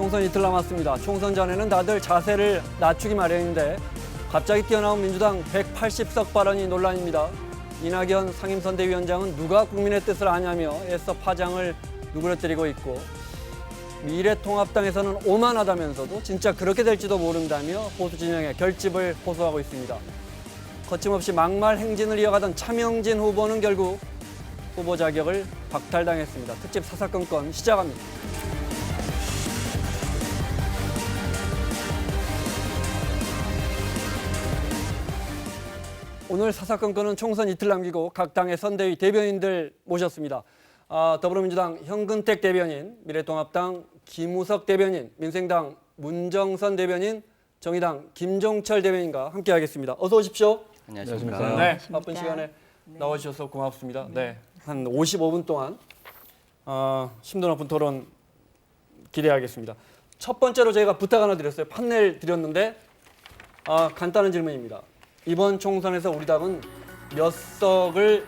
총선 이틀 남았습니다. 총선 전에는 다들 자세를 낮추기 마련인데 갑자기 뛰어나온 민주당 180석 발언이 논란입니다. 이낙연 상임선대위원장은 누가 국민의 뜻을 아냐며 애써 파장을 누그러뜨리고 있고, 미래통합당에서는 오만하다면서도 진짜 그렇게 될지도 모른다며 보수 진영의 결집을 호소하고 있습니다. 거침없이 막말 행진을 이어가던 차명진 후보는 결국 후보 자격을 박탈당했습니다. 특집 사사건건 시작합니다. 오늘 사사건건은 총선 이틀 남기고 각 당의 선대위 대변인들 모셨습니다. 더불어민주당 현근택 대변인, 미래통합당 김우석 대변인, 민생당 문정선 대변인, 정의당 김종철 대변인과 함께하겠습니다. 어서 오십시오. 안녕하십니까. 네, 바쁜 시간에 나와주셔서 고맙습니다. 네, 한 55분 동안 심도 높은 토론 기대하겠습니다. 첫 번째로 저희가 부탁 하나 드렸어요. 판넬 드렸는데 간단한 질문입니다. 이번 총선에서 우리 당은 몇 석을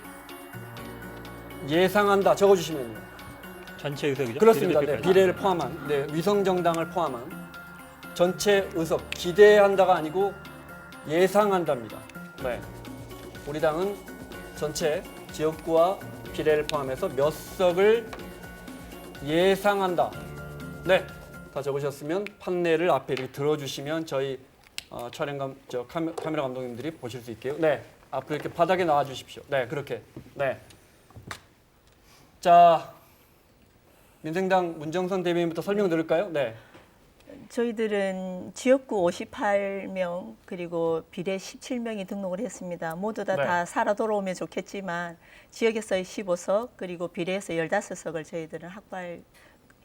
예상한다 적어주시면요. 전체 의석이죠? 그렇습니다. 네, 비례를 포함한, 네, 위성 정당을 포함한 전체 의석, 기대한다가 아니고 예상한답니다. 네, 우리 당은 전체 지역구와 비례를 포함해서 몇 석을 예상한다. 네, 다 적으셨으면 판넬을 앞에 이렇게 들어주시면 저희 카메라 감독님들이 보실 수 있게요. 네, 앞으로 이렇게 바닥에 나와 주십시오. 네, 그렇게. 네. 자, 민생당 문정선 대변인부터 설명 드릴까요? 네. 저희들은 지역구 58명 그리고 비례 17명이 등록을 했습니다. 모두 다, 네. 다 살아 돌아오면 좋겠지만 지역에서의 15석 그리고 비례에서 15석을 저희들은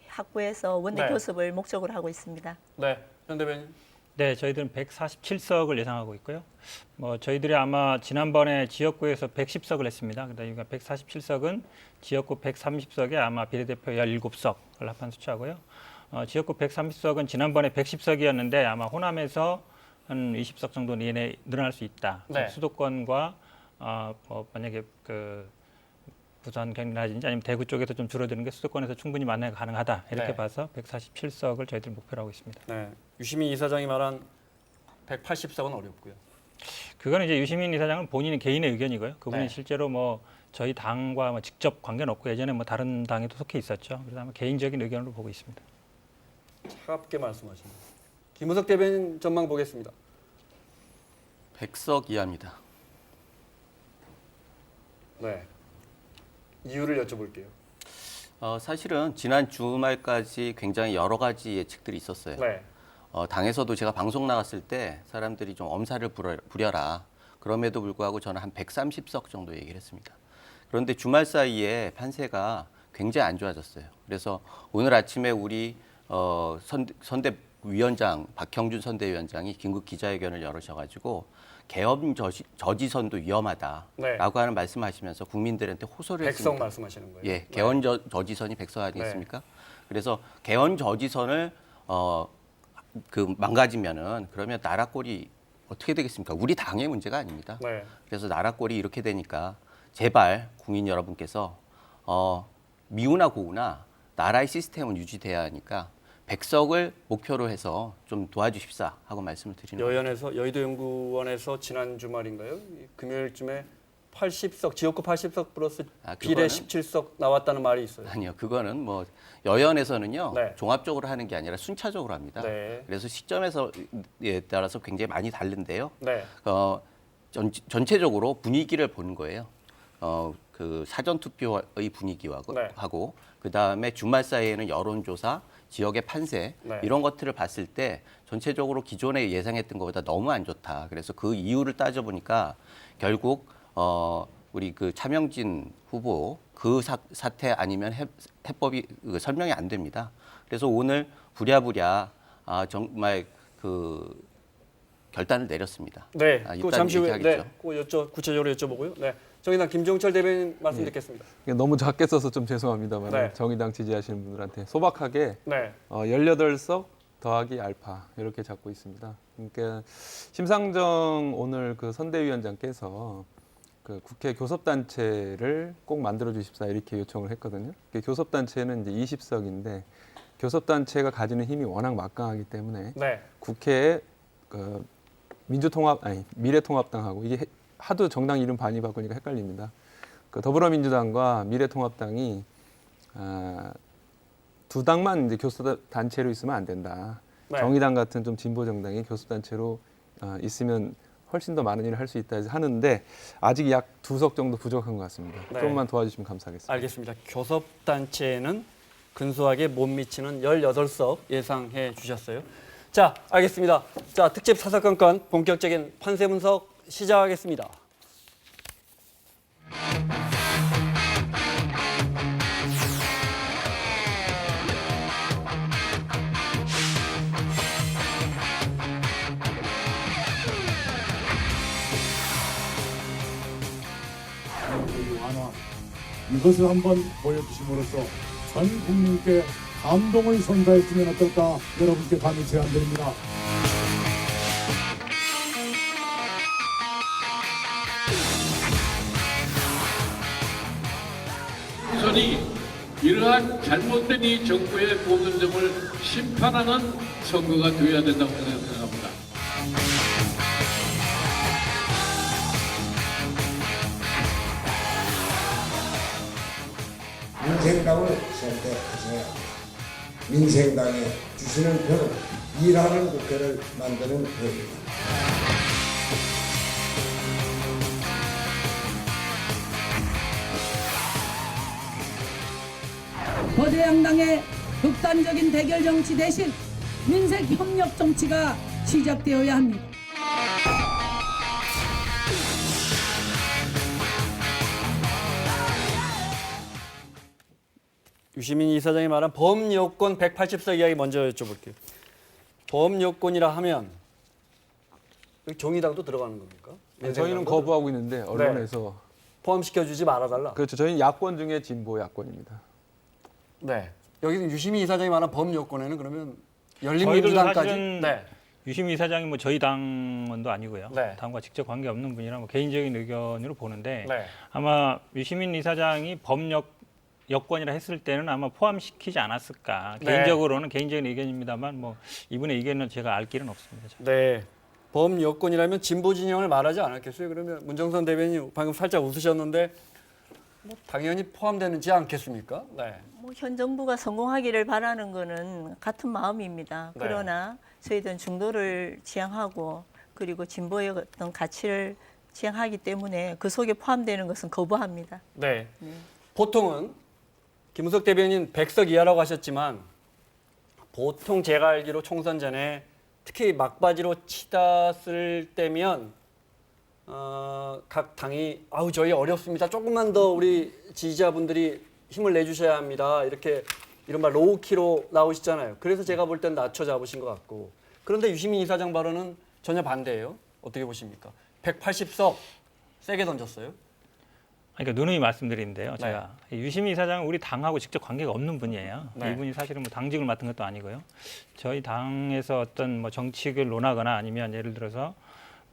확보해서 원내 네. 교섭을 목적으로 하고 있습니다. 네, 현 대변인. 네, 저희들은 147석을 예상하고 있고요. 저희들이 아마 지난번에 지역구에서 110석을 했습니다. 그러니까 147석은 지역구 130석에 아마 비례대표 17석을 합한 숫자고요. 지역구 130석은 지난번에 110석이었는데 아마 호남에서 한 20석 정도 이내 늘어날 수 있다. 네. 수도권과 만약에 부산, 경기라든지 아니면 대구 쪽에서 좀 줄어드는 게 수도권에서 충분히 만나가 가능하다. 이렇게 네. 봐서 147석을 저희들 목표로 하고 있습니다. 네, 유시민 이사장이 말한 180석은 어렵고요. 그거는 이제 유시민 이사장은 본인의 개인의 의견이고요. 그분이 네. 실제로 저희 당과 직접 관계는 없고 예전에 다른 당에도 속해 있었죠. 그래서 아마 개인적인 의견으로 보고 있습니다. 차갑게 말씀하십니다. 김우석 대변인 전망 보겠습니다. 100석 이하입니다. 네, 이유를 여쭤볼게요. 사실은 지난 주말까지 굉장히 여러 가지 예측들이 있었어요. 네, 당에서도 제가 방송 나갔을 때 사람들이 좀 엄살을 부려라. 그럼에도 불구하고 저는 한 130석 정도 얘기를 했습니다. 그런데 주말 사이에 판세가 굉장히 안 좋아졌어요. 그래서 오늘 아침에 우리 선대위원장 박형준 선대위원장이 긴급 기자회견을 열으셔가지고 계엄 저지선도 위험하다라고 네. 하는 말씀하시면서 국민들한테 호소를 100석 했습니다. 말씀하시는 거예요. 예, 개헌 저지선이 100석 아니겠습니까? 그래서 개헌 저지선을 망가지면은 그러면 나라 꼴이 어떻게 되겠습니까? 우리 당의 문제가 아닙니다. 네, 그래서 나라 꼴이 이렇게 되니까 제발 국민 여러분께서 미우나 고우나 나라의 시스템은 유지돼야 하니까 100석을 목표로 해서 좀 도와주십사 하고 말씀을 드리는 거예요. 여의도 연구원에서 지난 주말인가요? 금요일쯤에 80석, 지역구 80석 플러스 비례 17석 나왔다는 말이 있어요. 아니요, 그거는 여연에서는요 네. 종합적으로 하는 게 아니라 순차적으로 합니다. 네. 그래서 시점에 따라서 굉장히 많이 다른데요. 네, 전체적으로 분위기를 보는 거예요. 그 사전 투표의 분위기와 네. 하고 그 다음에 주말 사이에는 여론조사, 지역의 판세 네. 이런 것들을 봤을 때 전체적으로 기존에 예상했던 것보다 너무 안 좋다. 그래서 그 이유를 따져 보니까 결국 우리 그 차명진 후보 그 사태 아니면 해법이 설명이 안 됩니다. 그래서 오늘 부랴부랴 정말 그 결단을 내렸습니다. 네, 그 일단 잠시 후에 얘기하겠죠. 구체적으로 여쭤보고요. 네, 정의당 김종철 대변인 말씀 듣겠습니다. 너무 작게 써서 좀 죄송합니다만 네. 정의당 지지하시는 분들한테 소박하게 네, 18석 더하기 알파 이렇게 잡고 있습니다. 그러니까 심상정 오늘 그 선대위원장께서 그 국회 교섭단체를 꼭 만들어 주십사 이렇게 요청을 했거든요. 교섭단체는 이제 20석인데 교섭단체가 가지는 힘이 워낙 막강하기 때문에 네. 국회에 그 미래통합당하고 이게 하도 정당 이름 많이 바꾸니까 헷갈립니다. 그 더불어민주당과 미래통합당이 두 당만 이제 교섭단체로 있으면 안 된다. 네. 정의당 같은 좀 진보 정당이 교섭단체로 있으면 훨씬 더 많은 일을 할 수 있다 해서 하는데 아직 약 2석 정도 부족한 것 같습니다. 네. 조금만 도와주시면 감사하겠습니다. 알겠습니다. 교섭단체는 근소하게 못 미치는 18석 예상해 주셨어요. 자, 알겠습니다. 자, 특집 사사건건 본격적인 판세 분석 시작하겠습니다. 완화 이것을 한번 보여주심으로써 전 국민께 감동을 선사했으면 어떨까 여러분께 감히 제안드립니다. 우선이 이러한 잘못된 이 정부의 모든 점을 심판하는 선거가 되어야 된다고 생각합니다. 민생당을 선택하셔야 합니다. 민생당에 주시는 표는 일하는 국회를 만드는 표입니다. 거대 양당의 극단적인 대결 정치 대신 민생 협력 정치가 시작되어야 합니다. 유시민 이사장이 말한 범여권 180석 이야기 먼저 여쭤볼게요. 범여권이라 하면 여기 정의당도 들어가는 겁니까? 저희는 거부하고 있는데 언론에서 포함시켜주지 말아달라. 그렇죠. 저희는 야권 중에 진보 야권입니다. 네. 여기 유시민 이사장이 말한 범여권에는 그러면 저희들도 열린민주당까지. 사실은 네. 유시민 이사장이 뭐 저희 당원도 아니고요. 네. 당과 직접 관계 없는 분이라 뭐 개인적인 의견으로 보는데 네. 아마 유시민 이사장이 여권이라 했을 때는 아마 포함시키지 않았을까. 네. 개인적으로는 개인적인 의견입니다만 뭐 이분의 의견은 제가 알 길은 없습니다. 네. 범여권이라면 진보 진영을 말하지 않았겠어요? 그러면 문정선 대변인 방금 살짝 웃으셨는데 뭐 당연히 포함되는지 않겠습니까? 네. 뭐 현 정부가 성공하기를 바라는 거는 같은 마음입니다. 네. 그러나 저희들은 중도를 지향하고 그리고 진보의 어떤 가치를 지향하기 때문에 그 속에 포함되는 것은 거부합니다. 네. 보통은 김우석 대변인 100석 이하라고 하셨지만 보통 제가 알기로 총선 전에 특히 막바지로 치닫을 때면 각 당이 아우 저희 어렵습니다. 조금만 더 우리 지지자분들이 힘을 내주셔야 합니다. 이렇게 이른바 로우키로 나오시잖아요. 그래서 제가 볼 땐 낮춰 잡으신 것 같고 그런데 유시민 이사장 발언은 전혀 반대예요. 어떻게 보십니까? 180석 세게 던졌어요. 그러니까 누누이 말씀드리는데요. 제가 유시민 이사장은 우리 당하고 직접 관계가 없는 분이에요. 네. 이분이 사실은 뭐 당직을 맡은 것도 아니고요. 저희 당에서 어떤 뭐 정책을 논하거나 아니면 예를 들어서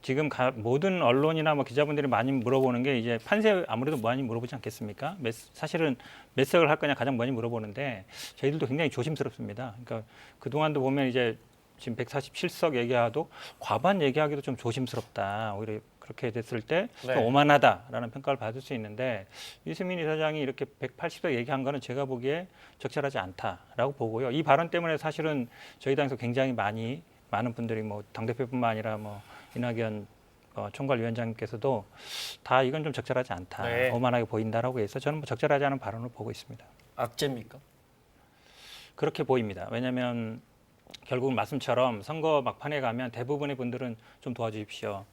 지금 모든 언론이나 뭐 기자분들이 많이 물어보는 게 이제 판세 아무래도 많이 물어보지 않겠습니까? 사실은 몇 석을 할 거냐 가장 많이 물어보는데 저희들도 굉장히 조심스럽습니다. 그러니까 그동안도 보면 이제 지금 147석 얘기하도 과반 얘기하기도 좀 조심스럽다. 오히려 그렇게 됐을 때 좀 네. 오만하다라는 평가를 받을 수 있는데 유시민 이사장이 이렇게 180석 얘기한 거는 제가 보기에 적절하지 않다라고 보고요. 이 발언 때문에 사실은 저희 당에서 굉장히 많은 분들이 뭐 당대표뿐만 아니라 뭐 이낙연 총괄위원장님께서도 다 이건 좀 적절하지 않다. 네. 오만하게 보인다라고 해서 저는 뭐 적절하지 않은 발언을 보고 있습니다. 악재입니까? 그렇게 보입니다. 왜냐하면 결국은 말씀처럼 선거 막판에 가면 대부분의 분들은 좀 도와주십시오.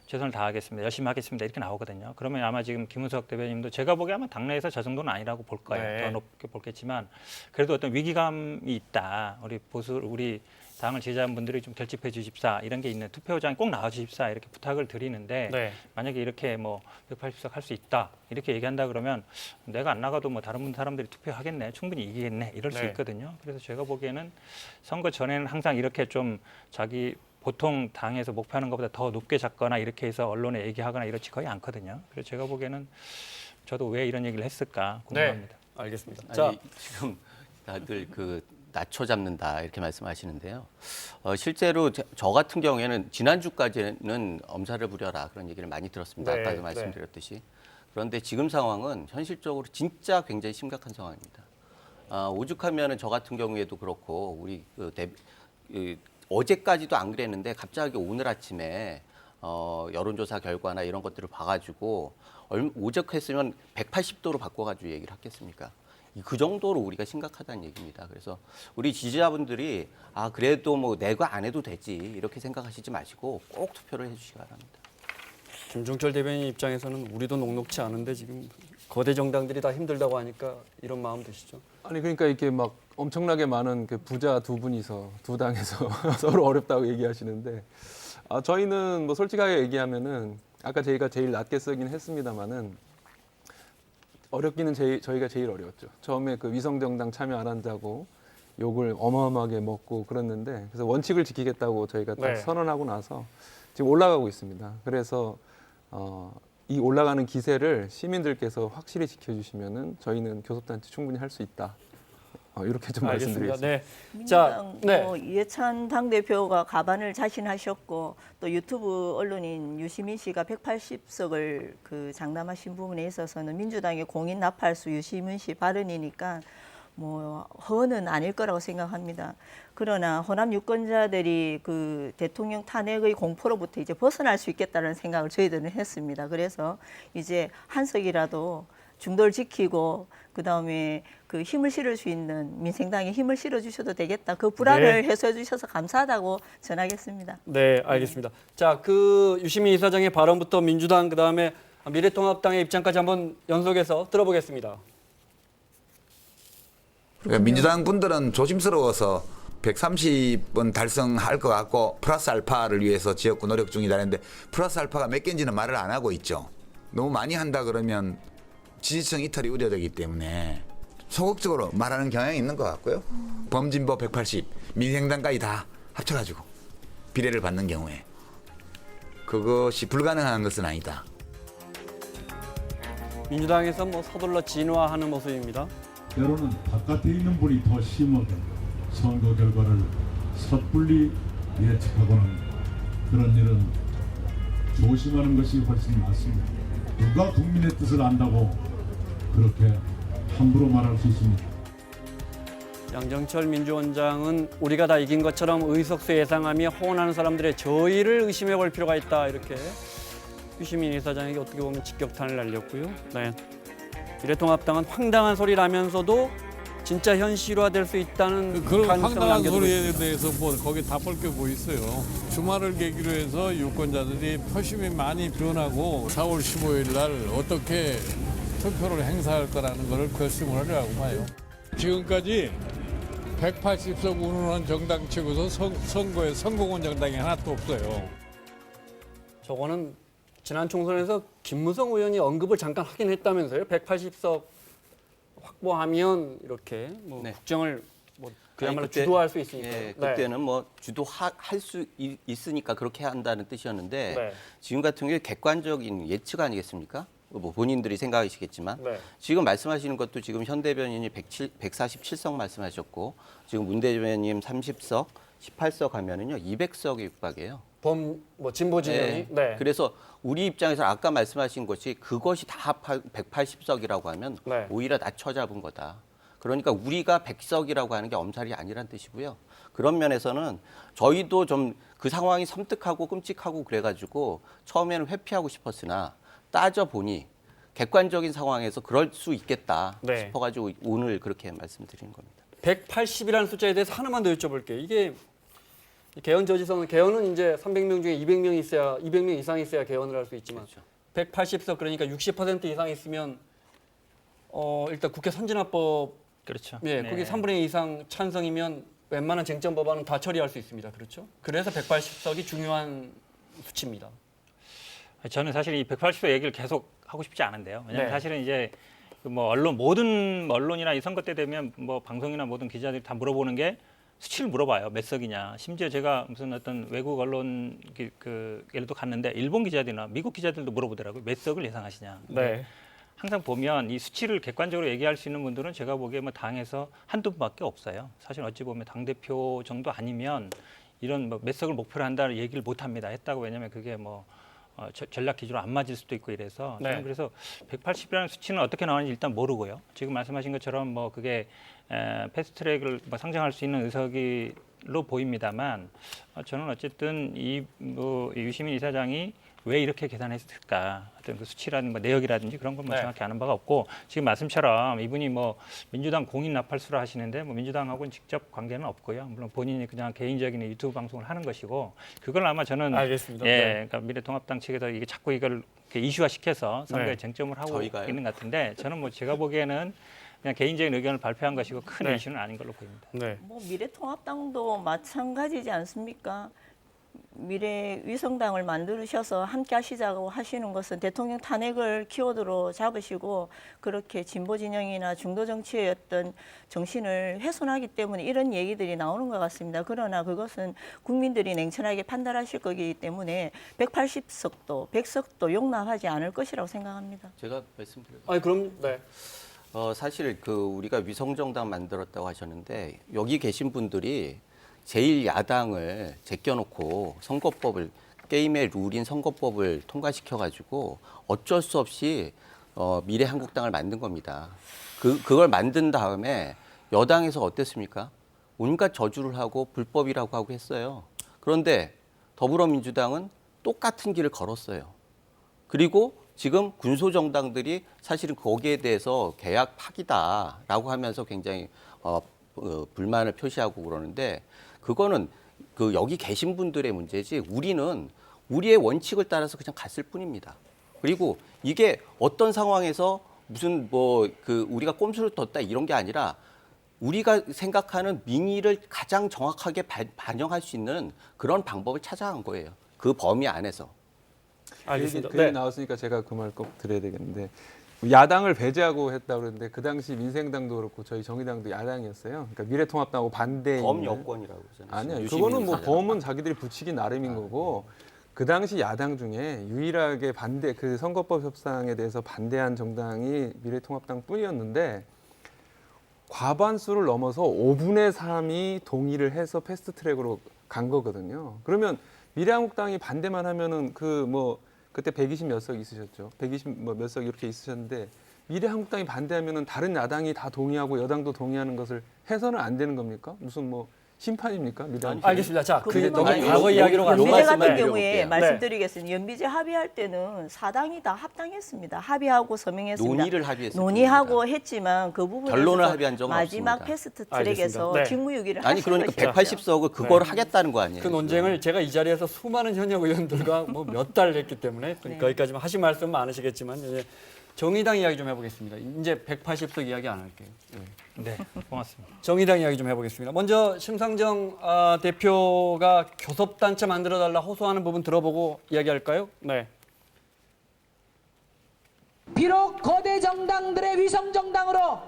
최선을 다하겠습니다. 열심히 하겠습니다. 이렇게 나오거든요. 그러면 아마 지금 김은석 대변인도 제가 보기에 아마 당내에서 저 정도는 아니라고 볼 거예요. 네. 더 높게 볼겠지만 그래도 어떤 위기감이 있다. 우리 당을 지지자분들이 좀 결집해 주십사 이런 게 있는 투표장에 꼭 나와 주십사 이렇게 부탁을 드리는데 네. 만약에 이렇게 뭐 180석 할 수 있다 이렇게 얘기한다 그러면 내가 안 나가도 뭐 다른 사람들이 투표하겠네 충분히 이기겠네 이럴 수 네. 있거든요. 그래서 제가 보기에는 선거 전에는 항상 이렇게 좀 자기 보통 당에서 목표하는 것보다 더 높게 잡거나 이렇게 해서 언론에 얘기하거나 이렇지 거의 않거든요. 그래서 제가 보기에는 저도 왜 이런 얘기를 했을까 궁금합니다. 알겠습니다. 아니, 자, 지금 다들 그 낮춰잡는다 이렇게 말씀하시는데요. 실제로 저 같은 경우에는 지난주까지는 엄살을 부려라 그런 얘기를 많이 들었습니다. 네, 아까도 말씀드렸듯이. 그런데 지금 상황은 현실적으로 진짜 굉장히 심각한 상황입니다. 오죽하면은 저 같은 경우에도 그렇고 우리 어제까지도 안 그랬는데 갑자기 오늘 아침에 여론조사 결과나 이런 것들을 봐가지고 오죽했으면 180도로 바꿔가지고 얘기를 하겠습니까? 그 정도로 우리가 심각하다는 얘기입니다. 그래서 우리 지지자분들이 그래도 뭐 내가 안 해도 되지 이렇게 생각하시지 마시고 꼭 투표를 해주시기 바랍니다. 김종철 대변인 입장에서는 우리도 녹록치 않은데 지금 거대 정당들이 다 힘들다고 하니까 이런 마음 드시죠? 아니 그러니까 이게 막 엄청나게 많은 그 부자 두 분이서 두 당에서 서로 어렵다고 얘기하시는데 저희는 뭐 솔직하게 얘기하면은 아까 저희가 제일 낮게 쓰긴 했습니다만은 어렵기는 저희가 제일 어려웠죠. 처음에 그 위성정당 참여 안 한다고 욕을 어마어마하게 먹고 그랬는데 그래서 원칙을 지키겠다고 저희가 딱 네. 선언하고 나서 지금 올라가고 있습니다. 그래서 이 올라가는 기세를 시민들께서 확실히 지켜주시면은 저희는 교섭단체 충분히 할 수 있다. 이렇게 좀 알겠습니다. 말씀드리겠습니다. 네. 자, 민주당 네. 뭐 이해찬 당대표가 가반을 자신하셨고 또 유튜브 언론인 유시민 씨가 180석을 그 장담하신 부분에 있어서는 민주당의 공인 나팔수 유시민 씨 발언이니까 뭐 허는 아닐 거라고 생각합니다. 그러나 호남 유권자들이 그 대통령 탄핵의 공포로부터 이제 벗어날 수 있겠다는 생각을 저희들은 했습니다. 그래서 이제 한 석이라도 중도를 지키고 그다음에 그 힘을 실을 수 있는 민생당에 힘을 실어 주셔도 되겠다. 그 불안을 해소해 주셔서 감사하다고 전하겠습니다. 네, 알겠습니다. 자, 그 유시민 이사장의 발언부터 민주당 그다음에 미래통합당의 입장까지 한번 연속해서 들어보겠습니다. 그러니까 민주당 분들은 조심스러워서 130은 달성할 것 같고 플러스 알파를 위해서 지역구 노력 중이다 했는데 플러스 알파가 몇 개인지는 말을 안 하고 있죠. 너무 많이 한다 그러면 지지층 이탈이 우려되기 때문에 소극적으로 말하는 경향이 있는 것 같고요. 범진보 180, 민생당까지 다 합쳐가지고 비례를 받는 경우에 그것이 불가능한 것은 아니다. 민주당에서 뭐 서둘러 진화하는 모습입니다. 때로는 바깥에 있는 분이 더 심하게 선거 결과를 섣불리 예측하고는 그런 일은 조심하는 것이 훨씬 낫습니다. 누가 국민의 뜻을 안다고 그렇게 함부로 말할 수 있습니까? 양정철 민주원장은 우리가 다 이긴 것처럼 의석수 예상하며 호언하는 사람들의 저의를 의심해 볼 필요가 있다. 이렇게 유시민 이사장에게 어떻게 보면 직격탄을 날렸고요. 네. 미래통합당은 황당한 소리라면서도 진짜 현실화될 수 있다는 그런 가능성을 황당한 남겨두고 소리에 있습니다. 대해서 뭐 거기 답할 게 뭐 있어요. 주말을 계기로 해서 유권자들이 표심이 많이 변하고 4월 15일 날 어떻게 투표를 행사할 거라는 것을 결심을 하려고 봐요. 지금까지 180석 운운한 정당 치고서 선거에 성공한 정당이 하나도 없어요. 저거는 지난 총선에서 김무성 의원이 언급을 잠깐 하긴 했다면서요. 180석 확보하면 이렇게 뭐 네. 국정을 뭐 그야말로 아니, 그때, 주도할 수 있으니까. 예, 그때는 뭐 주도할 수 있으니까 그렇게 한다는 뜻이었는데 네. 지금 같은 경우에 객관적인 예측 아니겠습니까? 뭐 본인들이 생각하시겠지만 네. 지금 말씀하시는 것도 지금 현 대변인이 147석 말씀하셨고 지금 문 대변인 30석, 18석 하면은요 200석이 육박이에요. 뭐 진보 진영이. 네. 그래서 우리 입장에서 아까 말씀하신 것이 그것이 다 180석이라고 하면 네. 오히려 낮춰 잡은 거다. 그러니까 우리가 100석이라고 하는 게 엄살이 아니란 뜻이고요. 그런 면에서는 저희도 좀 그 상황이 섬뜩하고 끔찍하고 그래가지고 처음에는 회피하고 싶었으나 따져보니 객관적인 상황에서 그럴 수 있겠다 네. 싶어가지고 오늘 그렇게 말씀드리는 겁니다. 180이라는 숫자에 대해서 하나만 더 여쭤볼게요. 이게 개헌 저지선은 개헌은 이제 300명 중에 200명 이상이 있어야 개헌을 할 수 있지만 그렇죠. 180석 그러니까 60% 이상 있으면 일단 국회 선진화법 그렇죠. 예, 네. 거기 3분의 2 이상 찬성이면 웬만한 쟁점 법안은 다 처리할 수 있습니다. 그렇죠? 그래서 180석이 중요한 수치입니다. 저는 사실 이 180석 얘기를 계속 하고 싶지 않은데요. 왜냐하면 네. 사실은 이제 뭐 모든 언론이나 이 선거 때 되면 뭐 방송이나 모든 기자들이 다 물어보는 게 수치를 물어봐요. 몇 석이냐. 심지어 제가 무슨 어떤 외국 언론 예를 들어 갔는데 일본 기자들이나 미국 기자들도 물어보더라고요. 몇 석을 예상하시냐. 네. 항상 보면 이 수치를 객관적으로 얘기할 수 있는 분들은 제가 보기에 뭐 당에서 한두 분밖에 없어요. 사실 어찌 보면 당대표 정도 아니면 이런 뭐 몇 석을 목표로 한다는 얘기를 못 합니다. 했다고. 왜냐하면 그게 뭐 전략 기준으로 안 맞을 수도 있고 이래서 저는 네. 그래서 180이라는 수치는 어떻게 나오는지 일단 모르고요. 지금 말씀하신 것처럼 뭐 그게 패스트트랙을 뭐 상정할 수 있는 의석으로 보입니다만 저는 어쨌든 이 유시민 이사장이 왜 이렇게 계산했을까? 어떤 그 수치라든가 내역이라든지 그런 걸 뭐 네. 정확히 아는 바가 없고 지금 말씀처럼 이분이 뭐 민주당 공인 나팔수라 하시는데 뭐 민주당하고는 직접 관계는 없고요. 물론 본인이 그냥 개인적인 유튜브 방송을 하는 것이고 그걸 아마 저는 알겠습니다. 예, 네. 그러니까 미래통합당 측에서 이게 자꾸 이걸 이렇게 이슈화시켜서 선거에 네. 쟁점을 하고 저희가요? 있는 것 같은데 저는 뭐 제가 보기에는 그냥 개인적인 의견을 발표한 것이고 큰 네. 이슈는 아닌 걸로 보입니다. 네. 뭐 미래통합당도 마찬가지지 않습니까? 미래위성당을 만드셔서 함께 하시자고 하시는 것은 대통령 탄핵을 키워드로 잡으시고 그렇게 진보 진영이나 중도 정치의 어떤 정신을 훼손하기 때문에 이런 얘기들이 나오는 것 같습니다. 그러나 그것은 국민들이 냉철하게 판단하실 거기 때문에 180석도 100석도 용납하지 않을 것이라고 생각합니다. 제가 말씀드려요. 아니 그럼 네. 사실 그 우리가 위성정당 만들었다고 하셨는데 여기 계신 분들이 제1야당을 제껴놓고 선거법을 게임의 룰인 선거법을 통과시켜가지고 어쩔 수 없이 미래한국당을 만든 겁니다. 그걸 만든 다음에 여당에서 어땠습니까? 온갖 저주를 하고 불법이라고 하고 했어요. 그런데 더불어민주당은 똑같은 길을 걸었어요. 그리고 지금 군소정당들이 사실은 거기에 대해서 계약 파기다라고 하면서 굉장히 불만을 표시하고 그러는데 그거는 그 여기 계신 분들의 문제지 우리는 우리의 원칙을 따라서 그냥 갔을 뿐입니다. 그리고 이게 어떤 상황에서 무슨 뭐 그 우리가 꼼수를 뒀다 이런 게 아니라 우리가 생각하는 민의를 가장 정확하게 반영할 수 있는 그런 방법을 찾아간 거예요. 그 범위 안에서. 알겠습니다. 그 얘기 나왔으니까 제가 그 말 꼭 드려야 되겠는데 야당을 배제하고 했다고 그랬는데 그 당시 민생당도 그렇고 저희 정의당도 야당이었어요. 그러니까 미래통합당하고 반대. 범 여권이라고 그러잖아요. 아니요. 유시민 그거는 뭐 이사장. 범은 자기들이 붙이기 나름인 거고 그 당시 야당 중에 유일하게 반대 그 선거법 협상에 대해서 반대한 정당이 미래통합당뿐이었는데 과반수를 넘어서 5분의 3이 동의를 해서 패스트트랙으로 간 거거든요. 그러면 미래한국당이 반대만 하면은 그 뭐 그때 120 몇 석 있으셨죠. 120 뭐 몇 석 이렇게 있으셨는데 미래한국당이 반대하면은 다른 야당이 다 동의하고 여당도 동의하는 것을 해서는 안 되는 겁니까? 무슨 뭐 심판입니까? 미래한국당. 알겠습니다. 자, 그게 너무 아니, 과거 요- 이야기로 요- 가는 연비제 말씀을 같은 드려볼게요. 경우에 네. 말씀드리겠습니다. 연비제 합의할 때는 사당이 다 합당했습니다. 합의하고 서명했습니다. 논의를 합의했습니다. 논의하고 했지만 그 부분에서 결론을 합의한 적은 마지막 없습니다. 패스트 알겠습니다. 트랙에서 네. 직무유기를 아니 하신 그러니까 것이죠. 180석을 그걸 하겠다는 거 아니에요? 그 논쟁을 제가 이 자리에서 수많은 현역 의원들과 뭐 몇 달 했기 때문에 거기까지 하신 말씀 많으시겠지만 이제 정의당 이야기 좀 해보겠습니다. 이제 180석 이야기 안 할게요. 네, 고맙습니다. 정의당 이야기 좀 해보겠습니다. 먼저 심상정 대표가 교섭단체 만들어달라 호소하는 부분 들어보고 이야기할까요? 네. 비록 거대 정당들의 위성 정당으로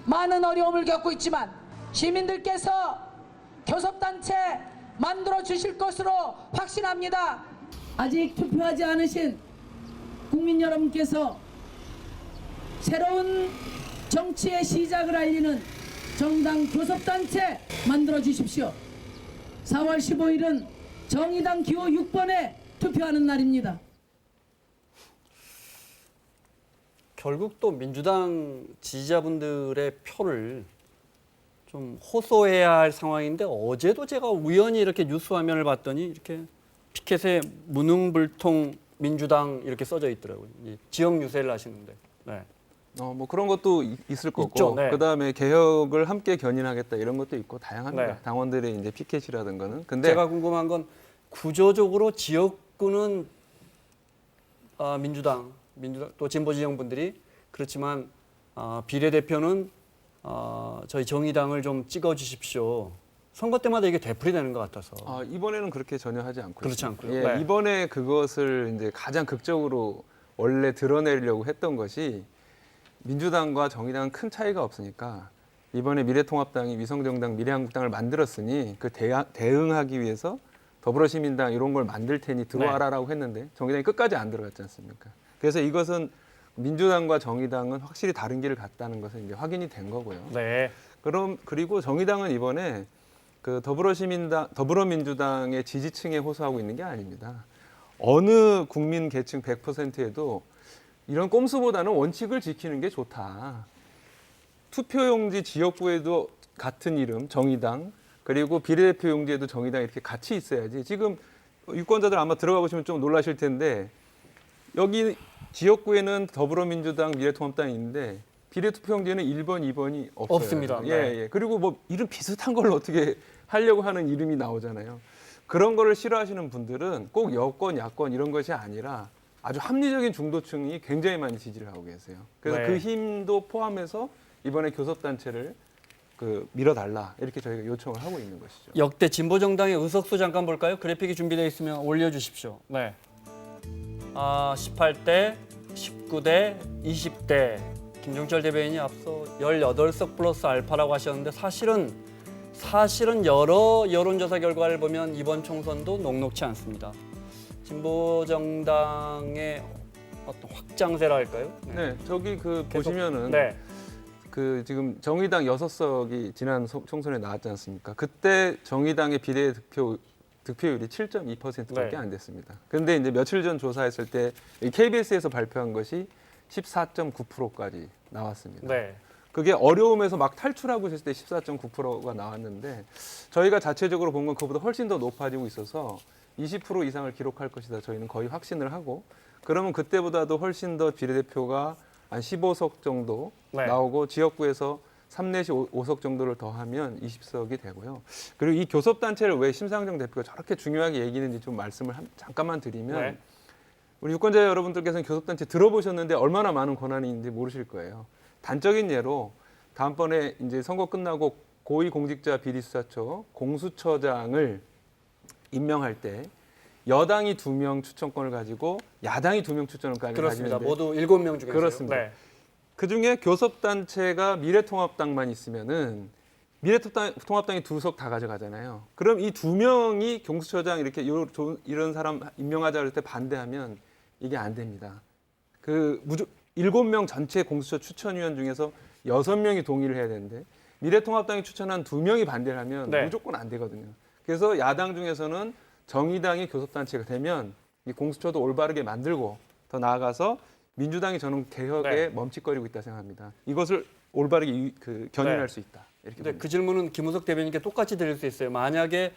많은 어려움을 겪고 있지만 시민들께서 교섭단체 만들어 주실 것으로 확신합니다. 아직 투표하지 않으신 국민 여러분께서 새로운 정치의 시작을 알리는 정당 교섭단체 만들어 주십시오. 4월 15일은 정의당 기호 6번에 투표하는 날입니다. 결국 또 민주당 지지자분들의 표를 좀 호소해야 할 상황인데 어제도 제가 우연히 이렇게 뉴스 화면을 봤더니 이렇게 피켓에 무능불통 민주당 이렇게 써져 있더라고요. 지역 유세를 하시는데. 네. 뭐 그런 것도 있을 거고 있죠, 네. 그다음에 개혁을 함께 견인하겠다 이런 것도 있고 다양합니다. 네. 당원들의 이제 피켓이라든 거는. 근데 제가 궁금한 건 구조적으로 지역구는 민주당 또 진보 진영 분들이 그렇지만 비례대표는 저희 정의당을 좀 찍어주십시오. 선거 때마다 이게 되풀이되는 것 같아서. 이번에는 그렇게 전혀 하지 않고 그렇지 있습니다. 않고요? 예, 네. 이번에 그것을 이제 가장 극적으로 원래 드러내려고 했던 것이 민주당과 정의당은 큰 차이가 없으니까 이번에 미래통합당이 위성정당 미래한국당을 만들었으니 그 대응하기 위해서 더불어시민당 이런 걸 만들 테니 들어와라라고 했는데 정의당이 끝까지 안 들어갔지 않습니까? 그래서 이것은 민주당과 정의당은 확실히 다른 길을 갔다는 것은 이제 확인이 된 거고요. 네. 그리고 정의당은 이번에 그 더불어민주당의 지지층에 호소하고 있는 게 아닙니다. 어느 국민 계층 100%에도 이런 꼼수보다는 원칙을 지키는 게 좋다. 투표용지 지역구에도 같은 이름 정의당, 그리고 비례대표 용지에도 정의당 이렇게 같이 있어야지. 지금 유권자들 아마 들어가 보시면 좀 놀라실 텐데 여기 지역구에는 더불어민주당, 미래통합당이 있는데 비례투표용지에는 1번, 2번이 없어요. 없습니다. 예, 예. 그리고 뭐 이름 비슷한 걸 어떻게 하려고 하는 이름이 나오잖아요. 그런 거를 싫어하시는 분들은 꼭 여권, 야권 이런 것이 아니라 아주 합리적인 중도층이 굉장히 많이 지지를 하고 계세요. 그래서 네. 그 힘도 포함해서 이번에 교섭단체를 밀어달라 이렇게 저희가 요청을 하고 있는 것이죠. 역대 진보정당의 의석수 잠깐 볼까요? 그래픽이 준비되어 있으면 올려주십시오. 네. 18대, 19대, 20대. 김종철 대변인이 앞서 18석 플러스 알파라고 하셨는데 사실은 여러 여론조사 결과를 보면 이번 총선도 녹록치 않습니다. 진보정당의 어떤 확장세라 할까요? 네, 저기 계속- 보시면은 네. 지금 정의당 6석이 지난 총선에 나왔지 않습니까? 그때 정의당의 비례 득표율이 7.2%밖에 네. 안 됐습니다. 그런데 이제 며칠 전 조사했을 때 KBS에서 발표한 것이 14.9%까지 나왔습니다. 네. 그게 어려움에서 막 탈출하고 있을 때 14.9%가 나왔는데 저희가 자체적으로 본 건 그보다 훨씬 더 높아지고 있어서 20% 이상을 기록할 것이다. 저희는 거의 확신을 하고 그러면 그때보다도 훨씬 더 비례대표가 한 15석 정도 네. 나오고 지역구에서 3 내지 5석 정도를 더하면 20석이 되고요. 그리고 이 교섭단체를 왜 심상정 대표가 저렇게 중요하게 얘기했는지 좀 말씀을 잠깐만 드리면 네. 우리 유권자 여러분들께서는 교섭단체 들어보셨는데 얼마나 많은 권한이 있는지 모르실 거예요. 단적인 예로 다음번에 이제 선거 끝나고 고위공직자 비리수사처 공수처장을 임명할 때 여당이 2명 추천권을 가지고 야당이 2명 추천권을 그렇습니다. 가지는데 모두 7명 중에서요. 그렇습니다. 네. 그중에 교섭단체가 미래통합당만 있으면은 미래통합당이 2석 다 가져가잖아요. 그럼 이 2명이 공수처장 이렇게 이런 사람 임명하자 그럴 때 반대하면 이게 안 됩니다. 7명 전체 공수처 추천위원 중에서 6명이 동의를 해야 되는데 미래통합당이 추천한 2명이 반대를 하면 네. 무조건 안 되거든요. 그래서 야당 중에서는 정의당이 교섭단체가 되면 이 공수처도 올바르게 만들고 더 나아가서 민주당이 저는 개혁에 네. 멈칫거리고 있다 생각합니다. 이것을 올바르게 견인할 네. 수 있다. 이렇게 근데 봅니다. 그 질문은 김우석 대변인께 똑같이 드릴 수 있어요. 만약에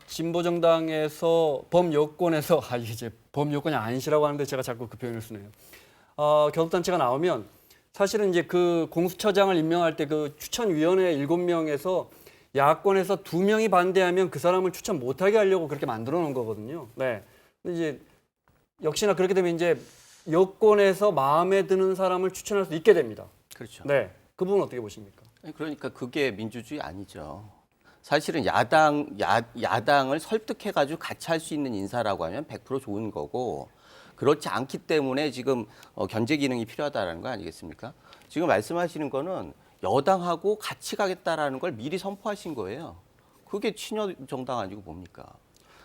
진보정당에서 범여권에서 이제 범여권이 아니시라고 하는데 제가 자꾸 그 표현을 쓰네요. 교섭단체가 나오면 사실은 이제 그 공수처장을 임명할 때 그 추천위원회 7명에서 야권에서 2명이 반대하면 그 사람을 추천 못하게 하려고 그렇게 만들어 놓은 거거든요. 네. 근데 이제 역시나 그렇게 되면 이제 여권에서 마음에 드는 사람을 추천할 수 있게 됩니다. 그렇죠. 네. 그 부분 어떻게 보십니까? 그러니까 그게 민주주의 아니죠. 사실은 야당을 설득해가지고 같이 할 수 있는 인사라고 하면 100% 좋은 거고 그렇지 않기 때문에 지금 견제 기능이 필요하다는 거 아니겠습니까? 지금 말씀하시는 거는 여당하고 같이 가겠다라는 걸 미리 선포하신 거예요. 그게 친여 정당 아니고 뭡니까?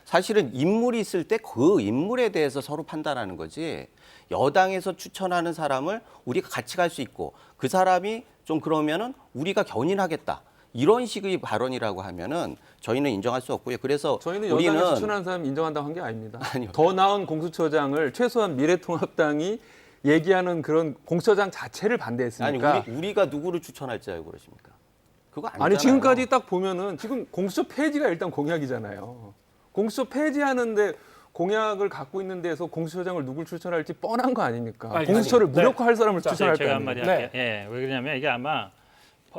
사실은 인물이 있을 때 그 인물에 대해서 서로 판단하는 거지 여당에서 추천하는 사람을 우리가 같이 갈 수 있고 그 사람이 좀 그러면은 우리가 견인하겠다. 이런 식의 발언이라고 하면은 저희는 인정할 수 없고요. 그래서 저희는 우리는 여당이 추천한 사람 인정한다고 한 게 아닙니다. 아니요. 더 나은 공수처장을 최소한 미래통합당이 얘기하는 그런 공수처장 자체를 반대했으니까. 아니 우리가 누구를 추천할지 알고 그러십니까? 그거 아니잖아요. 아니 지금까지 딱 보면은 지금 공수처 폐지가 일단 공약이잖아요. 공수처 폐지하는데 공약을 갖고 있는 데서 공수처장을 누굴 추천할지 뻔한 거 아닙니까? 아니, 공수처를 아니, 무력화할 사람을 추천할 거 제가 아니에요. 한마디 할게요. 예, 왜 그러냐면 이게 아마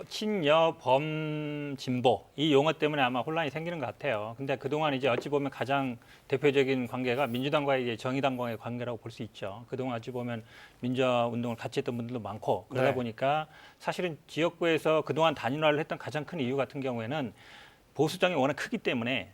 친여 범 진보 이 용어 때문에 아마 혼란이 생기는 것 같아요. 근데 그동안 이제 어찌 보면 가장 대표적인 관계가 민주당과의 이제 정의당과의 관계라고 볼 수 있죠. 그동안 어찌 보면 민주화 운동을 같이 했던 분들도 많고 그러다 네. 보니까 사실은 지역구에서 그동안 단일화를 했던 가장 큰 이유 같은 경우에는 보수정이 워낙 크기 때문에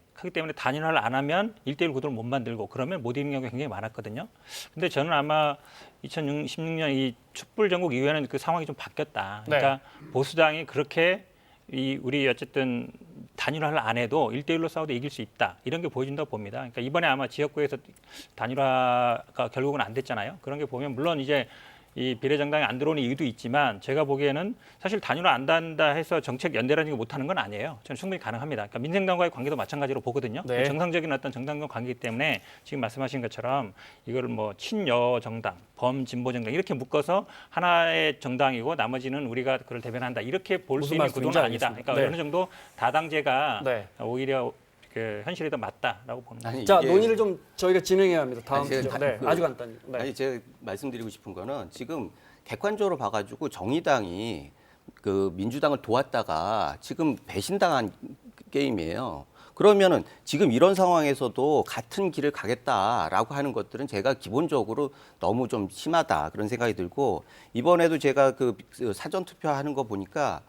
단일화를 안 하면 1대1 구도를 못 만들고 그러면 못 이기는 경우가 굉장히 많았거든요. 근데 저는 아마 2016년 이 촛불 전국 이후에는 그 상황이 좀 바뀌었다. 그러니까 보수당이 그렇게 우리 어쨌든 단일화를 안 해도 1대1로 싸워도 이길 수 있다. 이런 게 보여준다고 봅니다. 그러니까 이번에 아마 지역구에서 단일화가 결국은 안 됐잖아요. 그런 게 보면 물론 이제 이 비례정당이 안 들어오는 이유도 있지만 제가 보기에는 사실 단일화 안 한다 해서 정책 연대라는 게 못하는 건 아니에요. 저는 충분히 가능합니다. 그러니까 민생당과의 관계도 마찬가지로 보거든요. 네. 정상적인 어떤 정당과 관계이기 때문에 지금 말씀하신 것처럼 이거를 뭐 친여 정당, 범진보 정당 이렇게 묶어서 하나의 정당이고 나머지는 우리가 그걸 대변한다 이렇게 볼 수 무슨 있는 말씀인지 구도는 아니다. 알겠습니다. 그러니까 네. 어느 정도 다당제가 네. 오히려 그 현실에 더 맞다라고 봅니다. 아니, 자, 이게- 논의를 좀 저희가 진행해야 합니다. 다음 아니, 제가 주죠. 다- 네, 그- 아주 간단히. 네. 아니 제가 말씀드리고 싶은 거는 지금 객관적으로 봐가지고 정의당이 그 민주당을 도왔다가 지금 배신당한 게임이에요. 그러면은 지금 이런 상황에서도 같은 길을 가겠다라고 하는 것들은 제가 기본적으로 너무 좀 심하다 그런 생각이 들고 이번에도 제가 그 사전 투표하는 거 보니까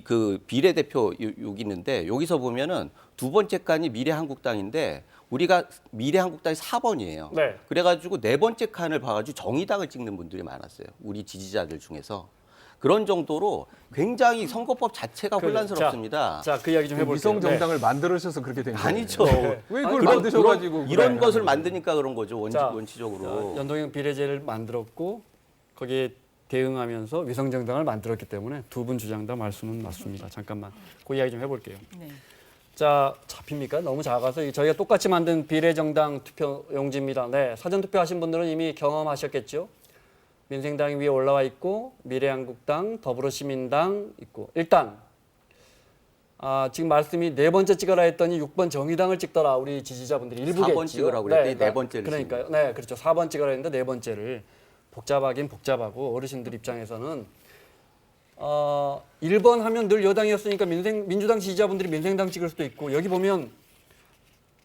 그 비례대표 여기 있는데 여기서 보면은 두 번째 칸이 미래한국당인데 우리가 미래한국당이 4번이에요. 네. 그래가지고 네 번째 칸을 봐가지고 정의당을 찍는 분들이 많았어요. 우리 지지자들 중에서. 그런 정도로 굉장히 선거법 자체가 혼란스럽습니다. 자, 그 이야기 좀 해볼게요. 위성 네. 정당을 만들으셔서 그렇게 된 거예요. 아니죠. 왜 그걸 그런- 만드셔가지고 이런 그래. 것을 만드니까 그런 거죠. 자, 원칙적으로. 연동형 비례제를 만들었고 거기에 대응하면서 위성정당을 만들었기 때문에 두 분 주장 다 말씀은 맞습니다. 잠깐만 그 이야기 좀 해볼게요. 네. 자, 잡힙니까? 너무 작아서 저희가 똑같이 만든 비례정당 투표 용지입니다. 네, 사전 투표하신 분들은 이미 경험하셨겠죠. 민생당이 위에 올라와 있고 미래한국당, 더불어시민당 있고 일단 지금 말씀이 네 번째 찍어라 했더니 6번 정의당을 찍더라 우리 지지자분들이 일부겠지요. 4번 찍으라고 그랬더니 네 번째를 그러니까요. 네, 그렇죠. 4번 찍어라 했는데 네 번째를 복잡하긴 복잡하고 어르신들 입장에서는 1번 하면 늘 여당이었으니까 민주당 지지자분들이 민생당 찍을 수도 있고 여기 보면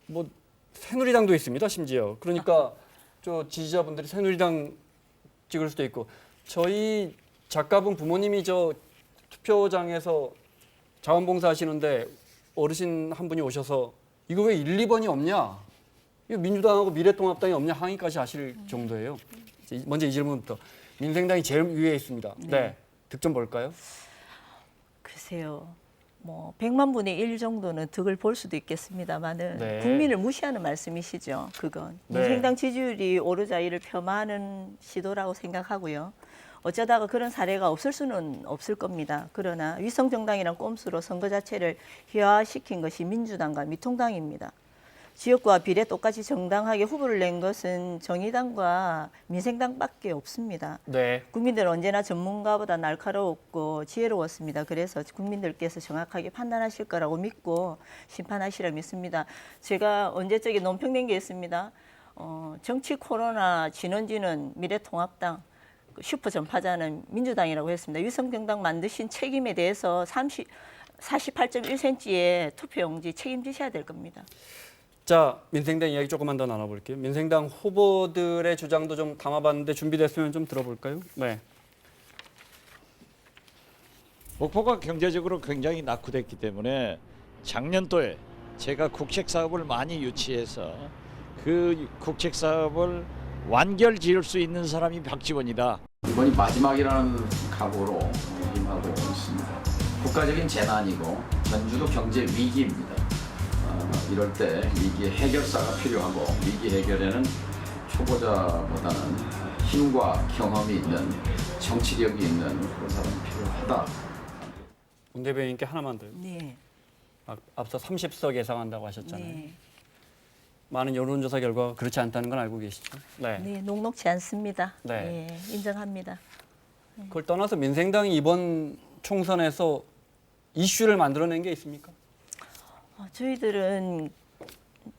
뭐 새누리당도 있습니다. 심지어 그러니까 저 지지자분들이 새누리당 찍을 수도 있고 저희 작가분 부모님이 저 투표장에서 자원봉사 하시는데 어르신 한 분이 오셔서 이거 왜 1, 2번이 없냐? 이거 민주당하고 미래통합당이 없냐 항의까지 하실 정도예요. 먼저 이 질문부터. 민생당이 제일 위에 있습니다. 네. 득점 볼까요? 글쎄요. 뭐 100만 분의 1 정도는 득을 볼 수도 있겠습니다만은 네. 국민을 무시하는 말씀이시죠. 그건 네. 민생당 지지율이 오르자 이를 폄하하는 시도라고 생각하고요. 어쩌다가 그런 사례가 없을 수는 없을 겁니다. 그러나 위성정당이란 꼼수로 선거 자체를 희화시킨 것이 민주당과 미통당입니다. 지역구와 비례 똑같이 정당하게 후보를 낸 것은 정의당과 민생당밖에 없습니다. 네. 국민들은 언제나 전문가보다 날카롭고 지혜로웠습니다. 그래서 국민들께서 정확하게 판단하실 거라고 믿고 심판하시라 믿습니다. 제가 언제적에 논평낸 게 있습니다. 정치 코로나 진원지는 미래통합당, 슈퍼 전파자는 민주당이라고 했습니다. 위성정당 만드신 책임에 대해서 48.1cm의 투표용지 책임지셔야 될 겁니다. 자, 민생당 이야기 조금만 더 나눠볼게요. 민생당 후보들의 주장도 좀 담아봤는데 준비됐으면 좀 들어볼까요? 네. 목포가 경제적으로 굉장히 낙후됐기 때문에 작년도에 제가 국책 사업을 많이 유치해서 그 국책 사업을 완결 지을 수 있는 사람이 박지원이다. 이번이 마지막이라는 각오로 임하고 있습니다. 국가적인 재난이고 전주도 경제 위기입니다. 이럴 때 위기의 해결사가 필요하고 위기 해결에는 초보자보다는 힘과 경험이 있는 정치력이 있는 그런 사람이 필요하다. 문 대변인께 하나만 더요. 네. 앞서 30석 예상한다고 하셨잖아요. 네. 많은 여론조사 결과가 그렇지 않다는 건 알고 계시죠? 네. 네, 녹록지 않습니다. 네. 네, 인정합니다. 그걸 떠나서 민생당이 이번 총선에서 이슈를 만들어낸 게 있습니까? 저희들은